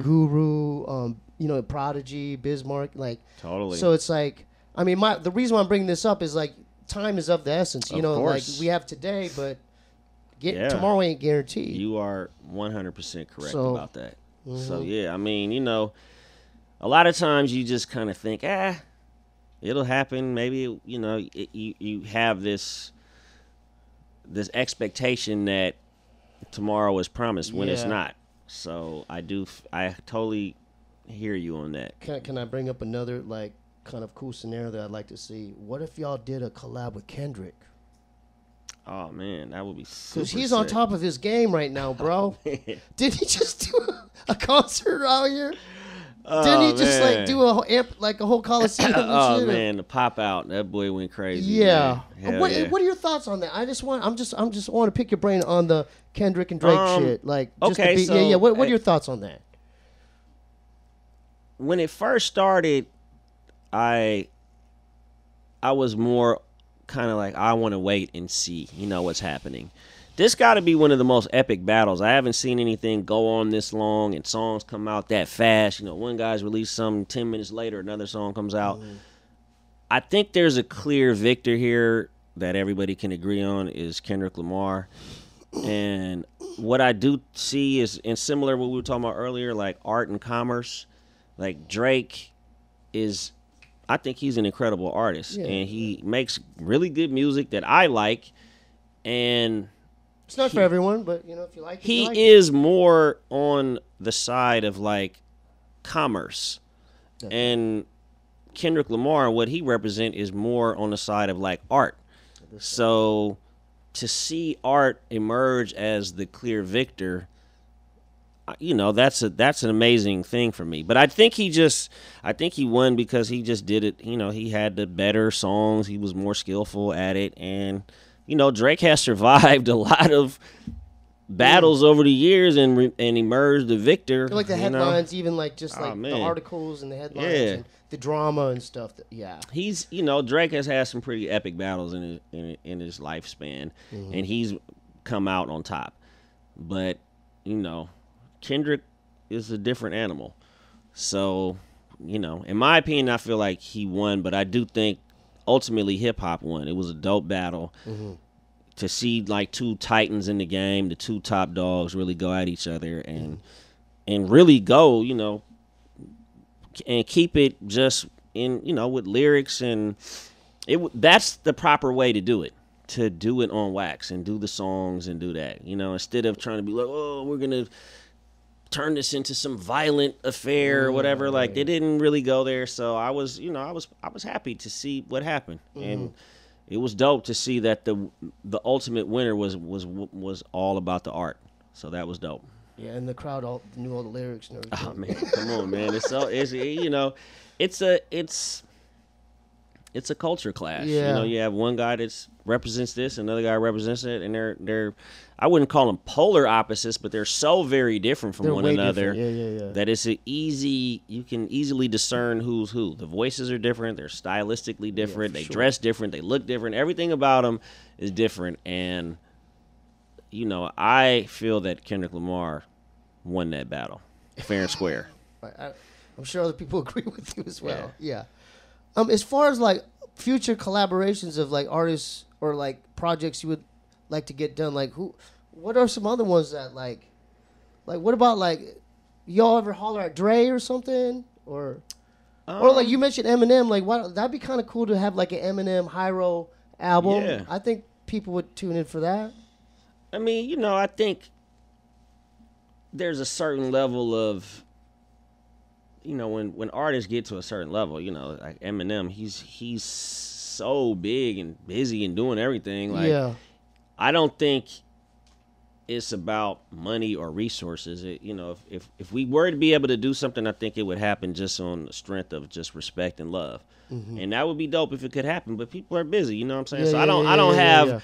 Guru, Prodigy, Bismarck, like totally. So it's like, I mean, the reason why I'm bringing this up is like time is of the essence. Like we have today, but tomorrow ain't guaranteed. You are 100% correct about that. So yeah, I mean, a lot of times you just kind of think, it'll happen. Maybe you have this expectation that tomorrow is promised when it's not. So I totally hear you on that. Can I bring up another like kind of cool scenario that I'd like to see? What if y'all did a collab with Kendrick? Oh man, that would be super because he's sick. on top of his game right now, bro. Did he just do a concert out here? Didn't he just like do a whole Coliseum? Oh man, the pop out, that boy went crazy. Yeah. What are your thoughts on that? I just want to pick your brain on the Kendrick and Drake shit. Like, just okay, What are your thoughts on that? When it first started, I I was more kind of like, I want to wait and see, what's happening. This got to be one of the most epic battles. I haven't seen anything go on this long and songs come out that fast. One guy's released something 10 minutes later, another song comes out. I think there's a clear victor here that everybody can agree on is Kendrick Lamar. And what I do see is, and similar to what we were talking about earlier, like art and commerce, like Drake is, I think he's an incredible artist. Yeah. And he makes really good music that I like. And it's not for everyone, but if you like it, he you like is more on the side of like commerce. Definitely. And Kendrick Lamar, what he represents is more on the side of like art. So to see art emerge as the clear victor, that's an amazing thing for me. But I think he won because he just did it. He had the better songs. He was more skillful at it. And, Drake has survived a lot of battles over the years and emerged the victor. Like the headlines, even like just like the articles and the headlines and the drama and stuff. He's Drake has had some pretty epic battles in his lifespan, and he's come out on top. But Kendrick is a different animal. So in my opinion, I feel like he won, but I do think ultimately hip hop won. It was a dope battle. To see like two titans in the game, the two top dogs really go at each other and really go, and keep it just in, with lyrics, and that's the proper way to do it. To do it on wax and do the songs and do that, instead of trying to be like, oh, we're gonna turn this into some violent affair or whatever. Like they didn't really go there. So I was happy to see what happened, and it was dope to see that the ultimate winner was all about the art. So that was dope. Yeah, and the crowd all knew all the lyrics and everything. Oh man, come on, man! It's a culture clash. Yeah. You have one guy that represents this, another guy represents it, and they're I wouldn't call them polar opposites, but they're so very different from one another that it's you can easily discern who's who. The voices are different, they're stylistically different, they dress different, they look different. Everything about them is different, and I feel that Kendrick Lamar won that battle, fair and square. I'm sure other people agree with you as well. Yeah. As far as like future collaborations of like artists or like projects you would like to get done, like what are some other ones that like what about like y'all ever holler at Dre or something or like you mentioned Eminem, like that'd be kind of cool to have like an Eminem Hiero album. Yeah. I think people would tune in for that. I mean, I think there's a certain level of when artists get to a certain level, like Eminem, he's so big and busy and doing everything. Like, I don't think it's about money or resources. If we were to be able to do something, I think it would happen just on the strength of just respect and love, and that would be dope if it could happen. But people are busy, you know what I'm saying? So I don't have.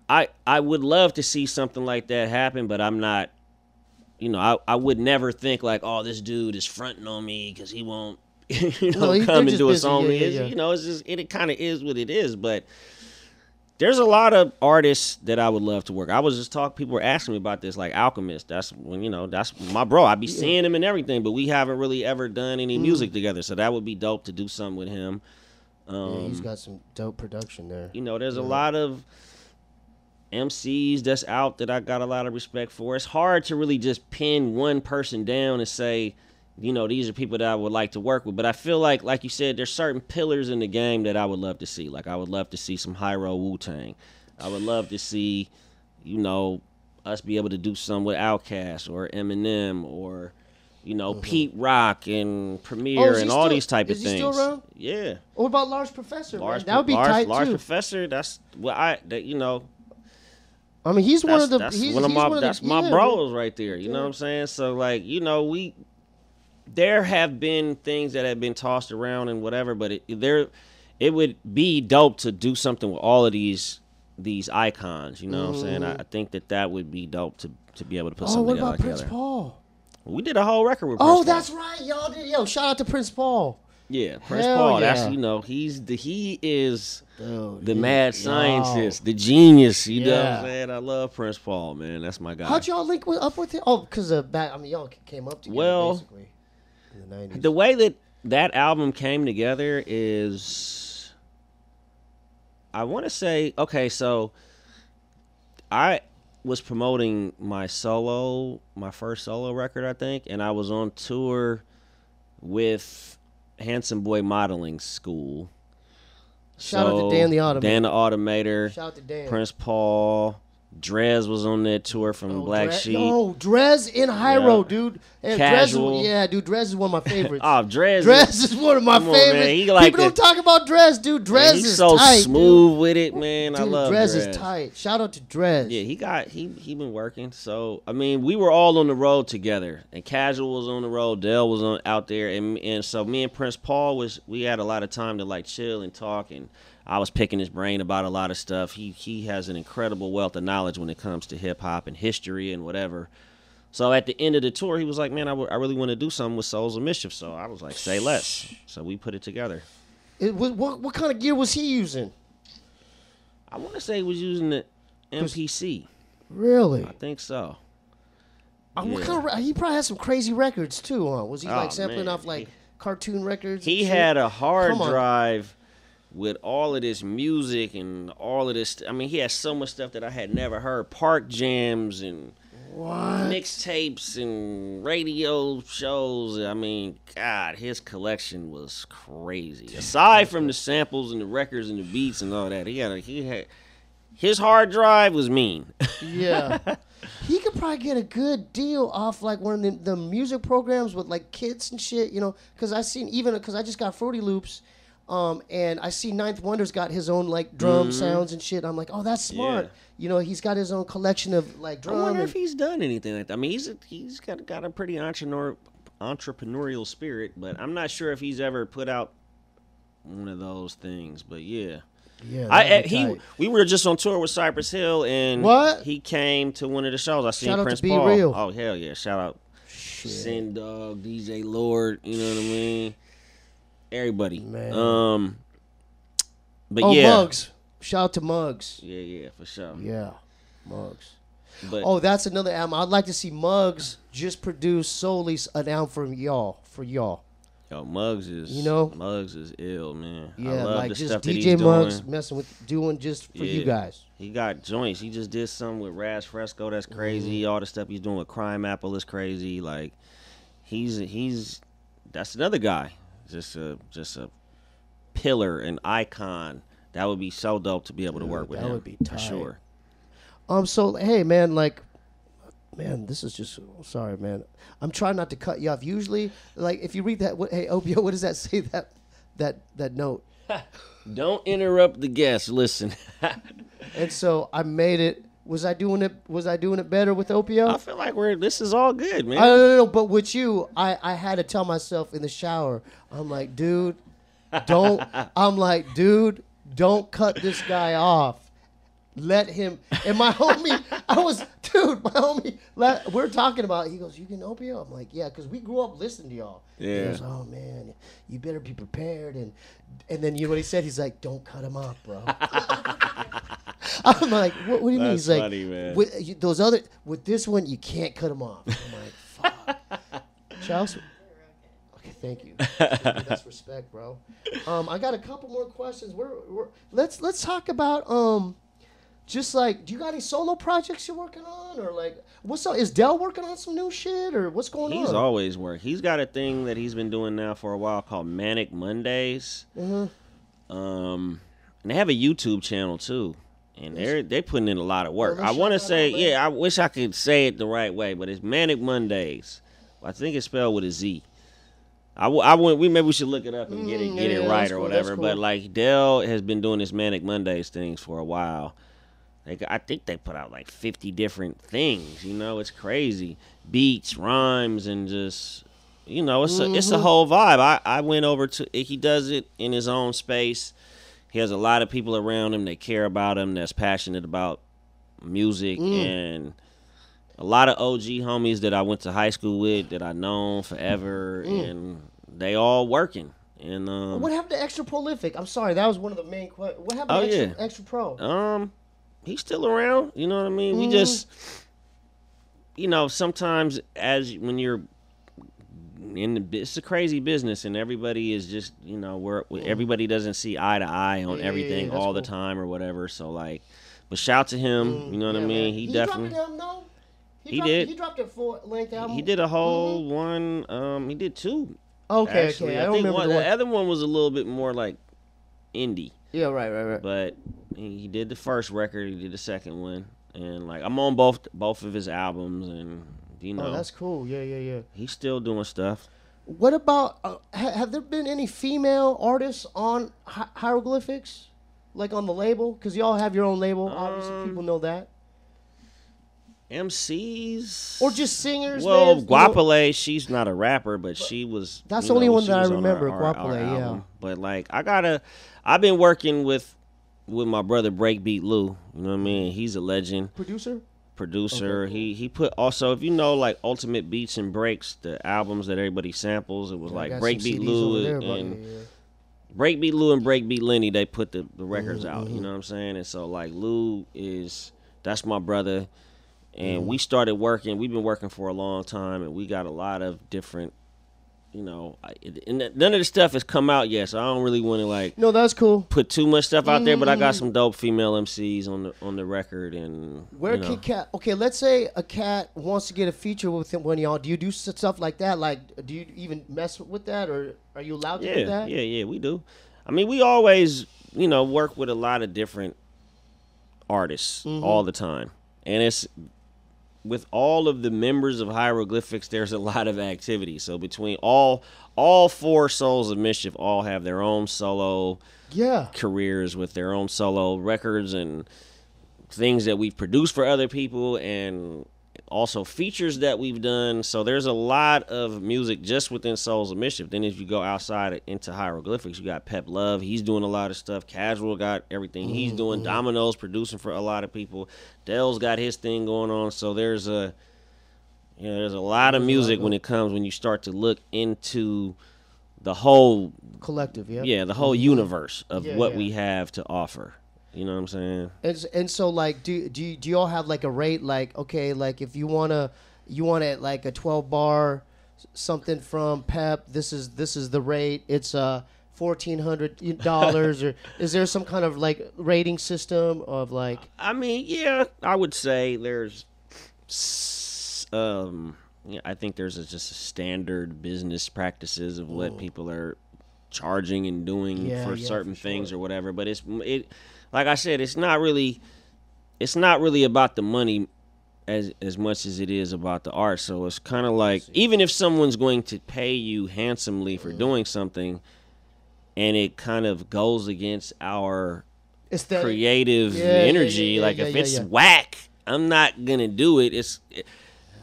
I would love to see something like that happen, but I'm not. I would never think like, oh, this dude is fronting on me because he won't, come and do a song. It's just it kind of is what it is. But there's a lot of artists that I would love to work. I was just talking. People were asking me about this, like Alchemist. That's when that's my bro. I be seeing him and everything, but we haven't really ever done any music together. So that would be dope to do something with him. He's got some dope production there. There's a lot of MCs that's out that I got a lot of respect for. It's hard to really just pin one person down and say, these are people that I would like to work with. But I feel like you said, there's certain pillars in the game that I would love to see. Like I would love to see some Hiero Wu-Tang. I would love to see, us be able to do something with Outkast or Eminem or, Pete Rock and Premier and all these type of things. Is he still around? Yeah. What about Large Professor? That would be tight Large too. Professor, that's I mean, he's one of the. That's my bros right there. You know what I'm saying? So like, there have been things that have been tossed around and whatever, but it would be dope to do something with all of these icons. You know what I'm saying? I think that would be dope to be able to put something together. What about Prince Paul? We did a whole record with Prince Paul. That's right, y'all did. Yo, shout out to Prince Paul. Yeah, Prince Hell Paul. yeah. That's he is Dude, the he- mad yo. scientist, the genius. You know what Yeah. I'm saying? I love Prince Paul, man. That's my guy. How'd y'all link up with him? Oh, because y'all came up together Well, basically in the 90s. The way that album came together is, I want to say, okay, so I was promoting my first solo record, I think, and I was on tour with Handsome Boy Modeling School. Shout out to Dan the Automator. Dan the Automator. Shout out to Dan. Prince Paul. Drez was on that tour from Black Sheep. Oh, Drez in Hiero, Yeah. dude. And Casual. Drez is one of my favorites. Oh, Drez. Drez is one of my Come on, favorites. man. He like People don't talk about Drez, dude. Drez he's is so tight, smooth with it, man. dude. I love Drez Drez. is tight. Shout out to Drez. Yeah, he been working. So I mean, we were all on the road together, and Casual was on the road. Dell was out there, and so me and Prince Paul we had a lot of time to like chill and talk, and I was picking his brain about a lot of stuff. He has an incredible wealth of knowledge when it comes to hip hop and history and whatever. So at the end of the tour, he was like, "Man, I really want to do something with Souls of Mischief." So I was like, "Say less." So we put it together. What kind of gear was he using? I want to say he was using the MPC. Really? I think so. What kind of, he probably had some crazy records too, huh? Was he like sampling man. off like cartoon records? He and shit? had a hard Come on. drive with all of this music and all of this. I mean, he had so much stuff that I had never heard. Park jams and mixtapes and radio shows. I mean, God, his collection was crazy. Aside from the samples and the records and the beats and all that, he had his hard drive was mean. Yeah. He could probably get a good deal off like one of the music programs with like kids and shit, you know, because I just got Fruity Loops, and I see Ninth Wonder's got his own like drum sounds and shit. I'm like, oh, that's smart. Yeah. You know, he's got his own collection of like drum. I wonder and, if he's done anything like that. I mean, he's got a pretty entrepreneurial spirit, but I'm not sure if he's ever put out one of those things. But yeah. Yeah, we were just on tour with Cypress Hill, and he came to one of the shows. I seen Shout out Prince to Be Paul. Real. Oh hell yeah! Shout out, Sin Dog, DJ Lord. You know what I mean? Everybody. Man. But yeah, Muggs. Shout out to Muggs. Yeah, for sure. Yeah, Muggs. But that's another album. I'd like to see Muggs just produce solely an album for y'all. Yo, Muggs is Muggs is ill, man. Yeah, I love like the just stuff that DJ he's Muggs doing. messing with doing just for you guys. He got joints. He just did something with Raz Fresco that's crazy. All the stuff he's doing with Crime Apple is crazy. Like he's that's another guy. Just a pillar, an icon. That would be so dope to be able to work with him. That would be tight. For sure. So hey man, this is just sorry, man. I'm trying not to cut you off. Usually, like if you read that, hey Opio, what does that say? That note. Don't interrupt the guest. Listen. And so I made it. Was I doing it better with Opio? I feel like this is all good, man. No. But with you, I had to tell myself in the shower. I'm like, dude, don't. Don't cut this guy off. Let him. And my homie, we're talking about, he goes, you can Opio? I'm like, yeah, because we grew up listening to y'all. Yeah. He goes, oh, man, you better be prepared. And then you know what he said? He's like, don't cut him off, bro. I'm like, what do you mean? He's funny, like, man. with this one, you can't cut him off. I'm like, fuck. Charles? Okay, thank you. That's respect, bro. I got a couple more questions. Let's talk about, just like, do you got any solo projects you're working on, or like, what's up? Is Dell working on some new shit, or what's going on? He's always working. He's got a thing that he's been doing now for a while called Manic Mondays. Mm-hmm. And they have a YouTube channel too, and they're putting in a lot of work. Well, I want to say, I wish I could say it the right way, but it's Manic Mondays. I think it's spelled with a Z. Maybe we should look it up and get it right or whatever. Cool. But like Dell has been doing this Manic Mondays things for a while. I think they put out like 50 different things. You know, it's crazy. Beats, rhymes, and just, you know, it's a whole vibe. I went over to, he does it in his own space. He has a lot of people around him that care about him, that's passionate about music, and a lot of OG homies that I went to high school with, that I known forever, and they all working. And what happened to Extra Prolific? I'm sorry, that was one of the main questions. What happened to Extra Pro? He's still around. You know what I mean? We just, sometimes when you're it's a crazy business, and everybody is just, everybody doesn't see eye to eye on everything all the time or whatever. So like, but shout to him. You know what I mean? Man. He definitely. Dropped an album, no? He did. He dropped a full-length album. He did a whole one. He did two. Okay, actually. I I think remember the other one was a little bit more like indie. Yeah, right. But he did the first record. He did the second one, and like I'm on both of his albums, and Oh, that's cool. Yeah. He's still doing stuff. What about? Have there been any female artists on Hieroglyphics, like on the label? Because y'all have your own label. Obviously, people know that. MCs or just singers. Well, Guapale, she's not a rapper, but she was. That's the only one that I remember. Guapale, yeah. But like, I've been working with my brother Breakbeat Lou. You know what I mean? He's a legend. Producer. Okay, cool. He put also, if you know, like Ultimate Beats and Breaks, the albums that everybody samples, it was like Breakbeat Lou and Breakbeat Lou and Breakbeat Lenny. They put the records out. You know what I'm saying? And so like Lou that's my brother. And we started working. We've been working for a long time, and we got a lot of different, and none of the stuff has come out yet, so I don't really want to like. No, that's cool. Put too much stuff out there, but I got some dope female MCs on the record, and where can cat? Okay, let's say a cat wants to get a feature with one of y'all. Do you do stuff like that? Like, do you even mess with that, or are you allowed to do that? Yeah, we do. I mean, we always, work with a lot of different artists all the time, and it's. With all of the members of Hieroglyphics, there's a lot of activity. So between all 4 Souls of Mischief all have their own solo careers with their own solo records and things that we've produced for other people, and also features that we've done. So there's a lot of music just within Souls of Mischief. Then if you go outside into Hieroglyphics, you got Pep Love. He's doing a lot of stuff. Casual got everything he's doing. Domino's producing for a lot of people. Dell's got his thing going on. So there's a lot of music when you start to look into the whole collective, the whole universe of what we have to offer. You know what I'm saying? And so like, do you all have like a rate? Like, okay, like if you want it like a 12 bar something from Pep, this is the rate. It's $1,400, or is there some kind of like rating system of like? I mean, yeah, I would say there's, I think there's just a standard business practices of what people are charging and doing for certain things or whatever. But it. Like I said, it's not really about the money as much as it is about the art. So it's kind of like, even if someone's going to pay you handsomely for doing something, and it kind of goes against our creative energy, if it's whack, I'm not gonna do it.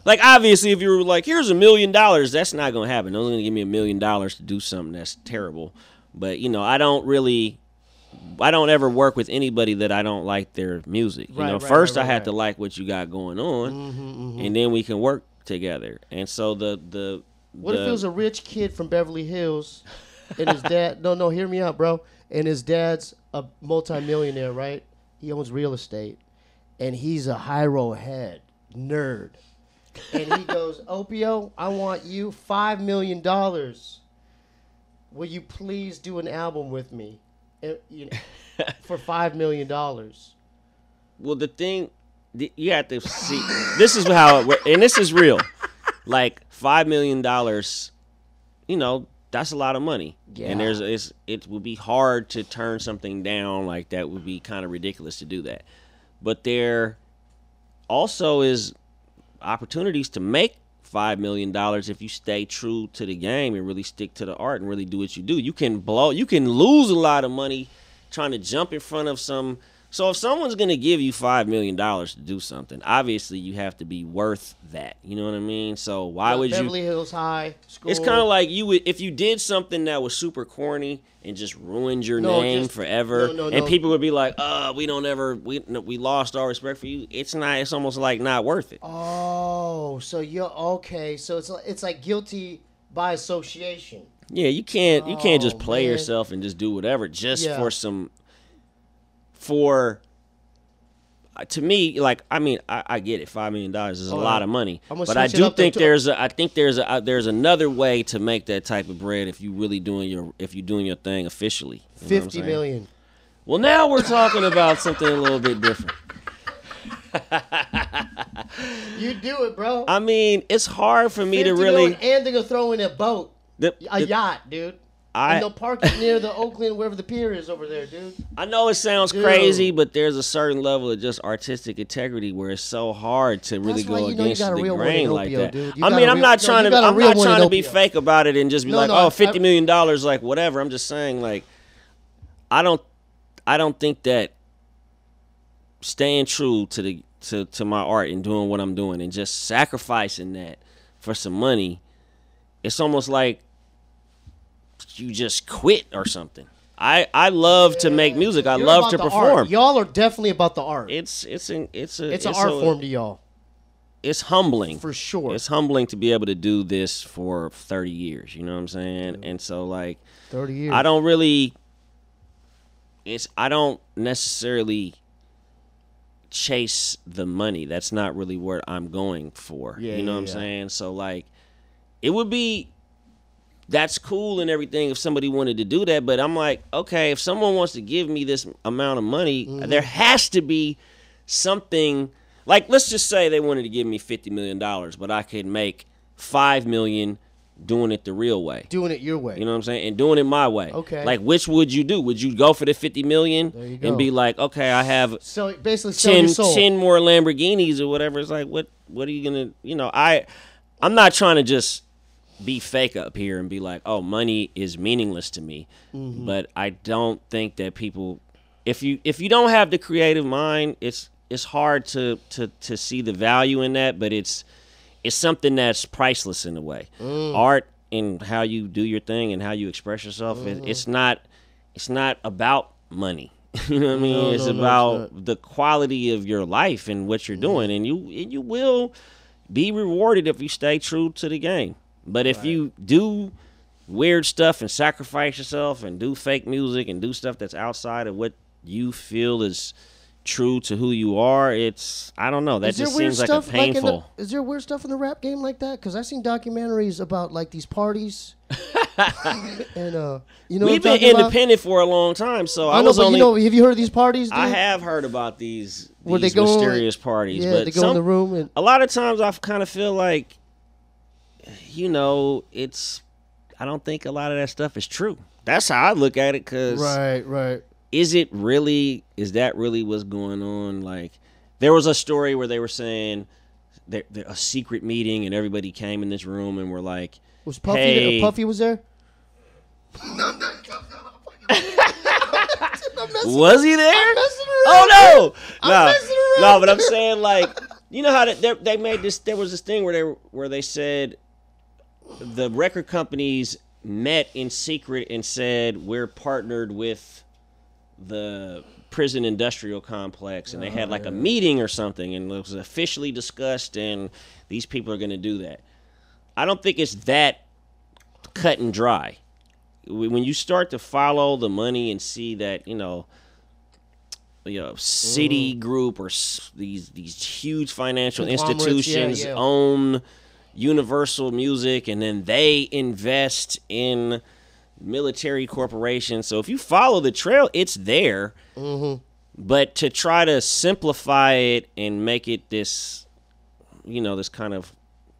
Like, obviously, if you were like, here's $1 million, that's not gonna happen. No one's gonna give me $1 million to do something that's terrible. But I don't ever work with anybody that I don't like their music. First I have to like what you got going on, and then we can work together. And so what if it was a rich kid from Beverly Hills, and his dad? No, hear me out, bro. And his dad's a multimillionaire, right? He owns real estate, and he's a Hiero head nerd. And he goes, Opio, I want you $5 million. Will you please do an album with me? For $5 million. Well, the thing you have to see, this is how it works, and this is real. Like $5 million, that's a lot of money. Yeah. And it would be hard to turn something down like that. Would be kind of ridiculous to do that. But there also is opportunities to make $5 million if you stay true to the game and really stick to the art and really do what you do. You can lose a lot of money trying to jump in front of some. So if someone's going to give you $5 million to do something, obviously you have to be worth that. You know what I mean? So why would Beverly Hills High School. It's kind of like if you did something that was super corny and just ruined your name forever, and people would be like, we lost our respect for you. It's almost like not worth it. Oh, so you're okay. So it's like guilty by association. Yeah, you can't just play man. yourself and just do whatever just Yeah. to me, like, I mean, I get it. $5 million is a lot of money, I'm gonna but I switch it do up, though, think too. there's another way to make that type of bread if you're doing your thing officially. You know what I'm 50 saying? million. Well, now we're talking about something a little bit different. You do it, bro. I mean, it's hard for me 50 to really. million, and they're gonna throw in a boat, a yacht, dude. And they'll park it near the Oakland, wherever the pier is over there, dude. I know it sounds crazy, but there's a certain level of just artistic integrity where it's so hard to really go against the grain like that. I mean, I'm not trying to be fake about it and just be $50 million, like whatever. I'm just saying, like, I don't think that staying true to my art and doing what I'm doing and just sacrificing that for some money, it's almost like you just quit or something. I love to make music. I love to perform. Art. Y'all are definitely about the art. It's an art form to y'all. It's humbling. For sure. It's humbling to be able to do this for 30 years, you know what I'm saying? And so, like, 30 years. I don't necessarily chase the money. That's not really what I'm going for. You know what I'm saying? So, like, it would be, that's cool and everything if somebody wanted to do that, but I'm like, okay, if someone wants to give me this amount of money, there has to be something. Like, let's just say they wanted to give me $50 million, but I could make $5 million doing it the real way. Doing it your way. You know what I'm saying? And doing it my way. Okay. Like, which would you do? Would you go for the $50 million and be like, okay, I have so basically sell your soul. 10 more Lamborghinis or whatever? It's like, what are you going to, I'm not trying to just be fake up here and be like, oh, money is meaningless to me. But I don't think that people, if you don't have the creative mind, it's hard to see the value in that, but it's something that's priceless in a way. Art and how you do your thing and how you express yourself, it's not about money. You know what I mean? It's about the quality of your life and what you're doing, and you will be rewarded if you stay true to the game. But if you do weird stuff and sacrifice yourself and do fake music and do stuff that's outside of what you feel is true to who you are, I don't know. That just seems like a painful. Is there weird stuff in the rap game like that? Because I've seen documentaries about like these parties. And we've been independent for a long time, so I know. But have you heard of these parties? Dude? I have heard about these mysterious parties. Yeah, but they go in the room and a lot of times I kind of feel like, I don't think a lot of that stuff is true. That's how I look at it. Cause right. Is that really what's going on? Like, there was a story where they were saying that a secret meeting and everybody came in this room and were like, was Puffy hey, there? Puffy was there? Was he there? I'm messing around. Oh no! No, but I'm saying, like, you know how they made this? There was this thing where they said the record companies met in secret and said, we're partnered with the prison industrial complex, and they had like a meeting or something, and it was officially discussed, and these people are going to do that. I don't think it's that cut and dry. When you start to follow the money and see that, City Group or these huge financial institutions own Universal Music, and then they invest in military corporations. So if you follow the trail, it's there. But to try to simplify it and make it this, this kind of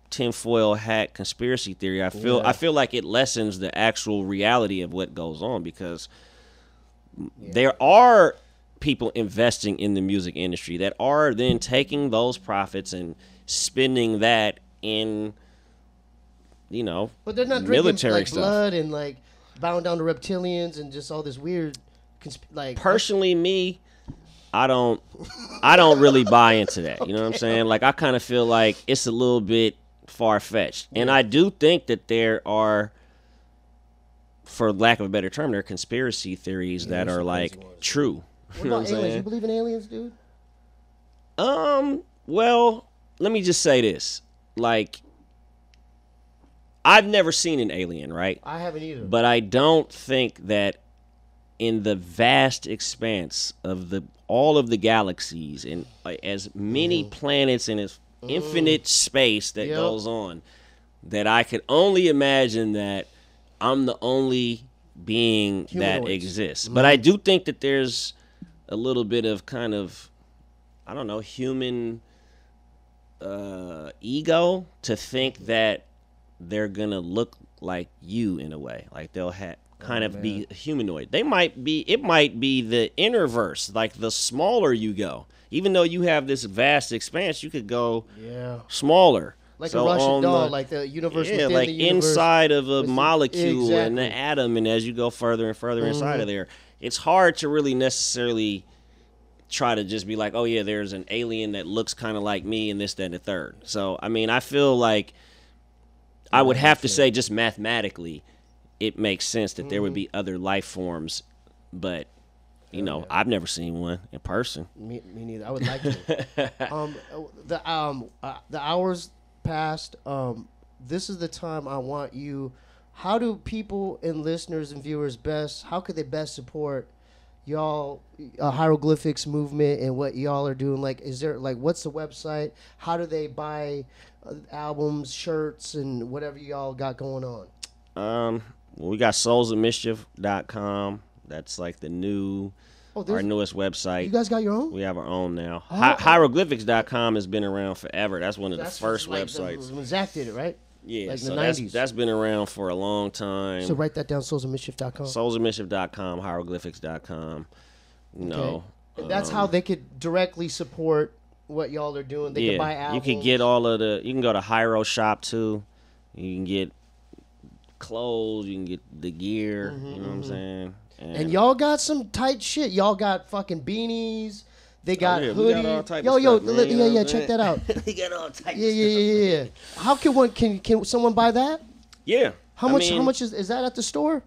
tinfoil hat conspiracy theory, I feel like it lessens the actual reality of what goes on, because there are people investing in the music industry that are then taking those profits and spending that in, but they're not military drinking like stuff. Blood and like bowing down to reptilians and just all this weird, personally, me, I don't really buy into that. You know what I'm saying? Like, I kind of feel like it's a little bit far-fetched. And I do think that there are, for lack of a better term, there are conspiracy theories that are like true. What about aliens? You believe in aliens, dude? Well, let me just say this. Like, I've never seen an alien, right? I haven't either. But I don't think that in the vast expanse of all of the galaxies and as many planets and as infinite space that goes on, that I could only imagine that I'm the only being that exists. But I do think that there's a little bit of kind of, I don't know, human ego to think that they're gonna look like you in a way, like they'll kind of be humanoid. It might be the innerverse, like the smaller you go. Even though you have this vast expanse, you could go smaller. Like a Russian doll, like the universe within like the universe. Inside of a molecule and an atom, and as you go further and further inside of there, it's hard to really necessarily try to just be like, oh yeah, there's an alien that looks kind of like me and this, that, and the third. So, I mean, I feel like I would have to say just mathematically, it makes sense that there would be other life forms, but you know, I've never seen one in person. Me neither. I would like to. The hours passed. This is the time I want you. How do people and listeners and viewers how could they best support y'all hieroglyphics movement and what y'all are doing? Like, is there, like, what's the website? How do they buy albums, shirts, and whatever y'all got going on? Well, we got soulsofmischief.com. That's like the our newest website. You guys got your own? We have our own now. Hieroglyphics.com has been around forever. That's one of the first websites. When Zach did it, right? Yeah, like so in the 90s. That's been around for a long time. So write that down, soulsofmischief.com. Soulsofmischief.com, hieroglyphics.com. No. And that's how they could directly support what y'all are doing. They can buy albums. You can get you can go to Hiero Shop too. You can get clothes, you can get the gear, you know what I'm saying? And y'all got some tight shit. Y'all got fucking beanies. They got hoodies. We got all type of stuff, check that out. We got all type of stuff. Yeah. How can someone buy that? Yeah. How much is that at the store?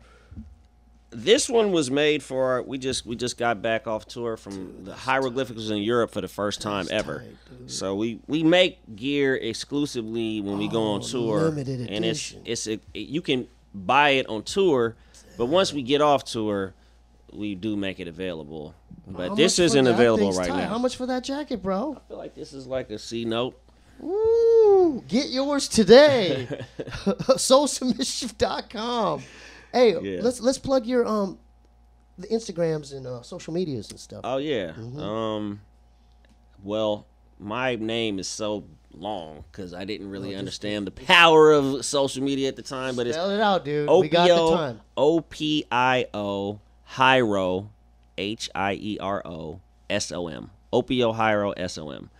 This one was made for we just got back off tour from the Hieroglyphics was in Europe for the first time ever. Tight, so we make gear exclusively when we go on tour, limited and edition. you can buy it on tour, but once we get off tour, we do make it available. But this isn't available right now. How much for that jacket, bro? I feel like this is like a C note. Ooh, get yours today. Soulsofmischief.com. Hey, let's plug your the Instagrams and social medias and stuff. Oh yeah. Well, my name is so long because I didn't really understand the power of social media at the time. But spell it out, dude. Opio, we got the time. Opio Hiero Hiero SOM. Opio Hiero SOM.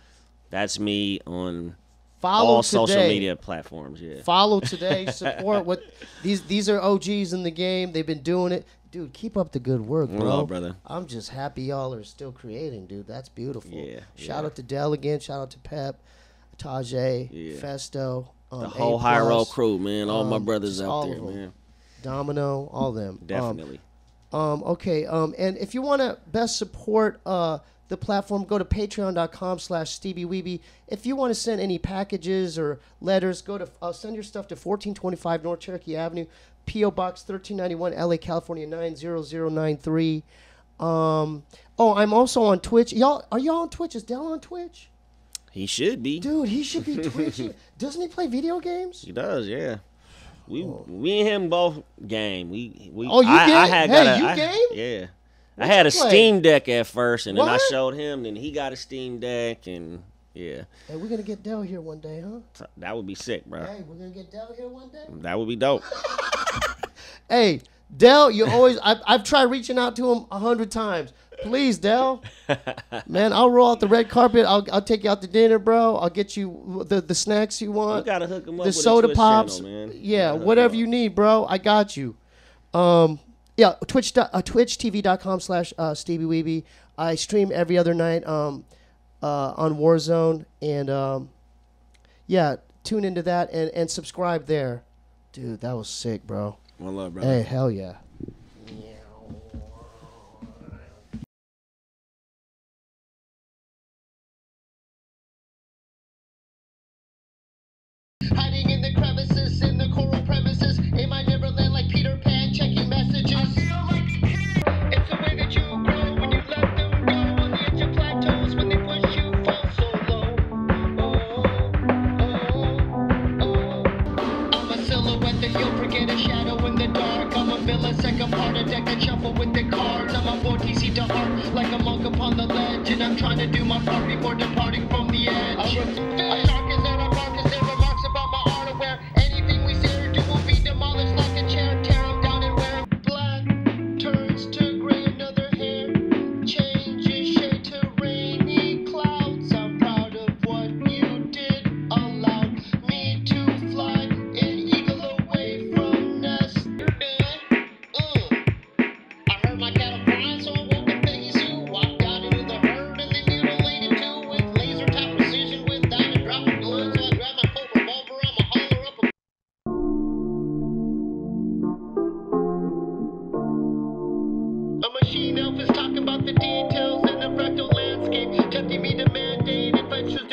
That's me on all social media platforms. Yeah. Follow today. Support what these are OGs in the game. They've been doing it. Dude, keep up the good work, bro. Hello, brother. I'm just happy y'all are still creating, dude. That's beautiful. Yeah. Shout out to Dell again. Shout out to Pep, Tajay, Festo. The whole Hiero crew, man. All my brothers out there, man. Domino, all them. Definitely. Okay. And if you want to best support the platform, go to patreon.com/Steebee Weebee. If you want to send any packages or letters, go to send your stuff to 1425 North Cherokee Avenue, P.O. Box 1391, LA, California 90093. I'm also on Twitch. Are y'all on Twitch? Is Dell on Twitch? He should be. Dude, he should be Twitching. Doesn't he play video games? He does, yeah. We and him both game. We game? You game? Yeah. I had a Steam Deck at first, and then I showed him, and he got a Steam Deck, and yeah. Hey, we're gonna get Dell here one day, huh? That would be sick, bro. Hey, we're gonna get Dell here one day. That would be dope. Hey, Dell, you always. I've tried reaching out to him 100 times. Please, Dell. Man, I'll roll out the red carpet. I'll take you out to dinner, bro. I'll get you the snacks you want. You gotta hook him up the with soda a Twitch pops. channel, man. Yeah, whatever you need, bro. I got you. twitch.tv.com/Steebee Weebee. I stream every other night on Warzone, and tune into that and subscribe there. Dude, that was sick, bro. One love, bro. Hey, hell yeah. Hiding in the crevices in the coral let's take apart a deck and shuffle with the cards. I'm a boy TC to heart, like a monk upon the ledge, and I'm trying to do my part before departing from the edge. A shark is there, a bark is there, remarks about my art aware. Anything we say or do will be demolished like a chair. Tear 'em down and wear black turns to gray, another hair changes shade to rainy clouds. I'm proud of what you did, allowed me to fly an eagle away from nest. You're done. I heard my cattle crying, so I woke up Peggy Sue. Walked out into the herd and they mutilated too, with laser type precision without a drop of blood. So I grabbed my Colt revolver, I'ma holler up a machine elf is talking about the details in the fractal landscape, tempting me to mandate adventures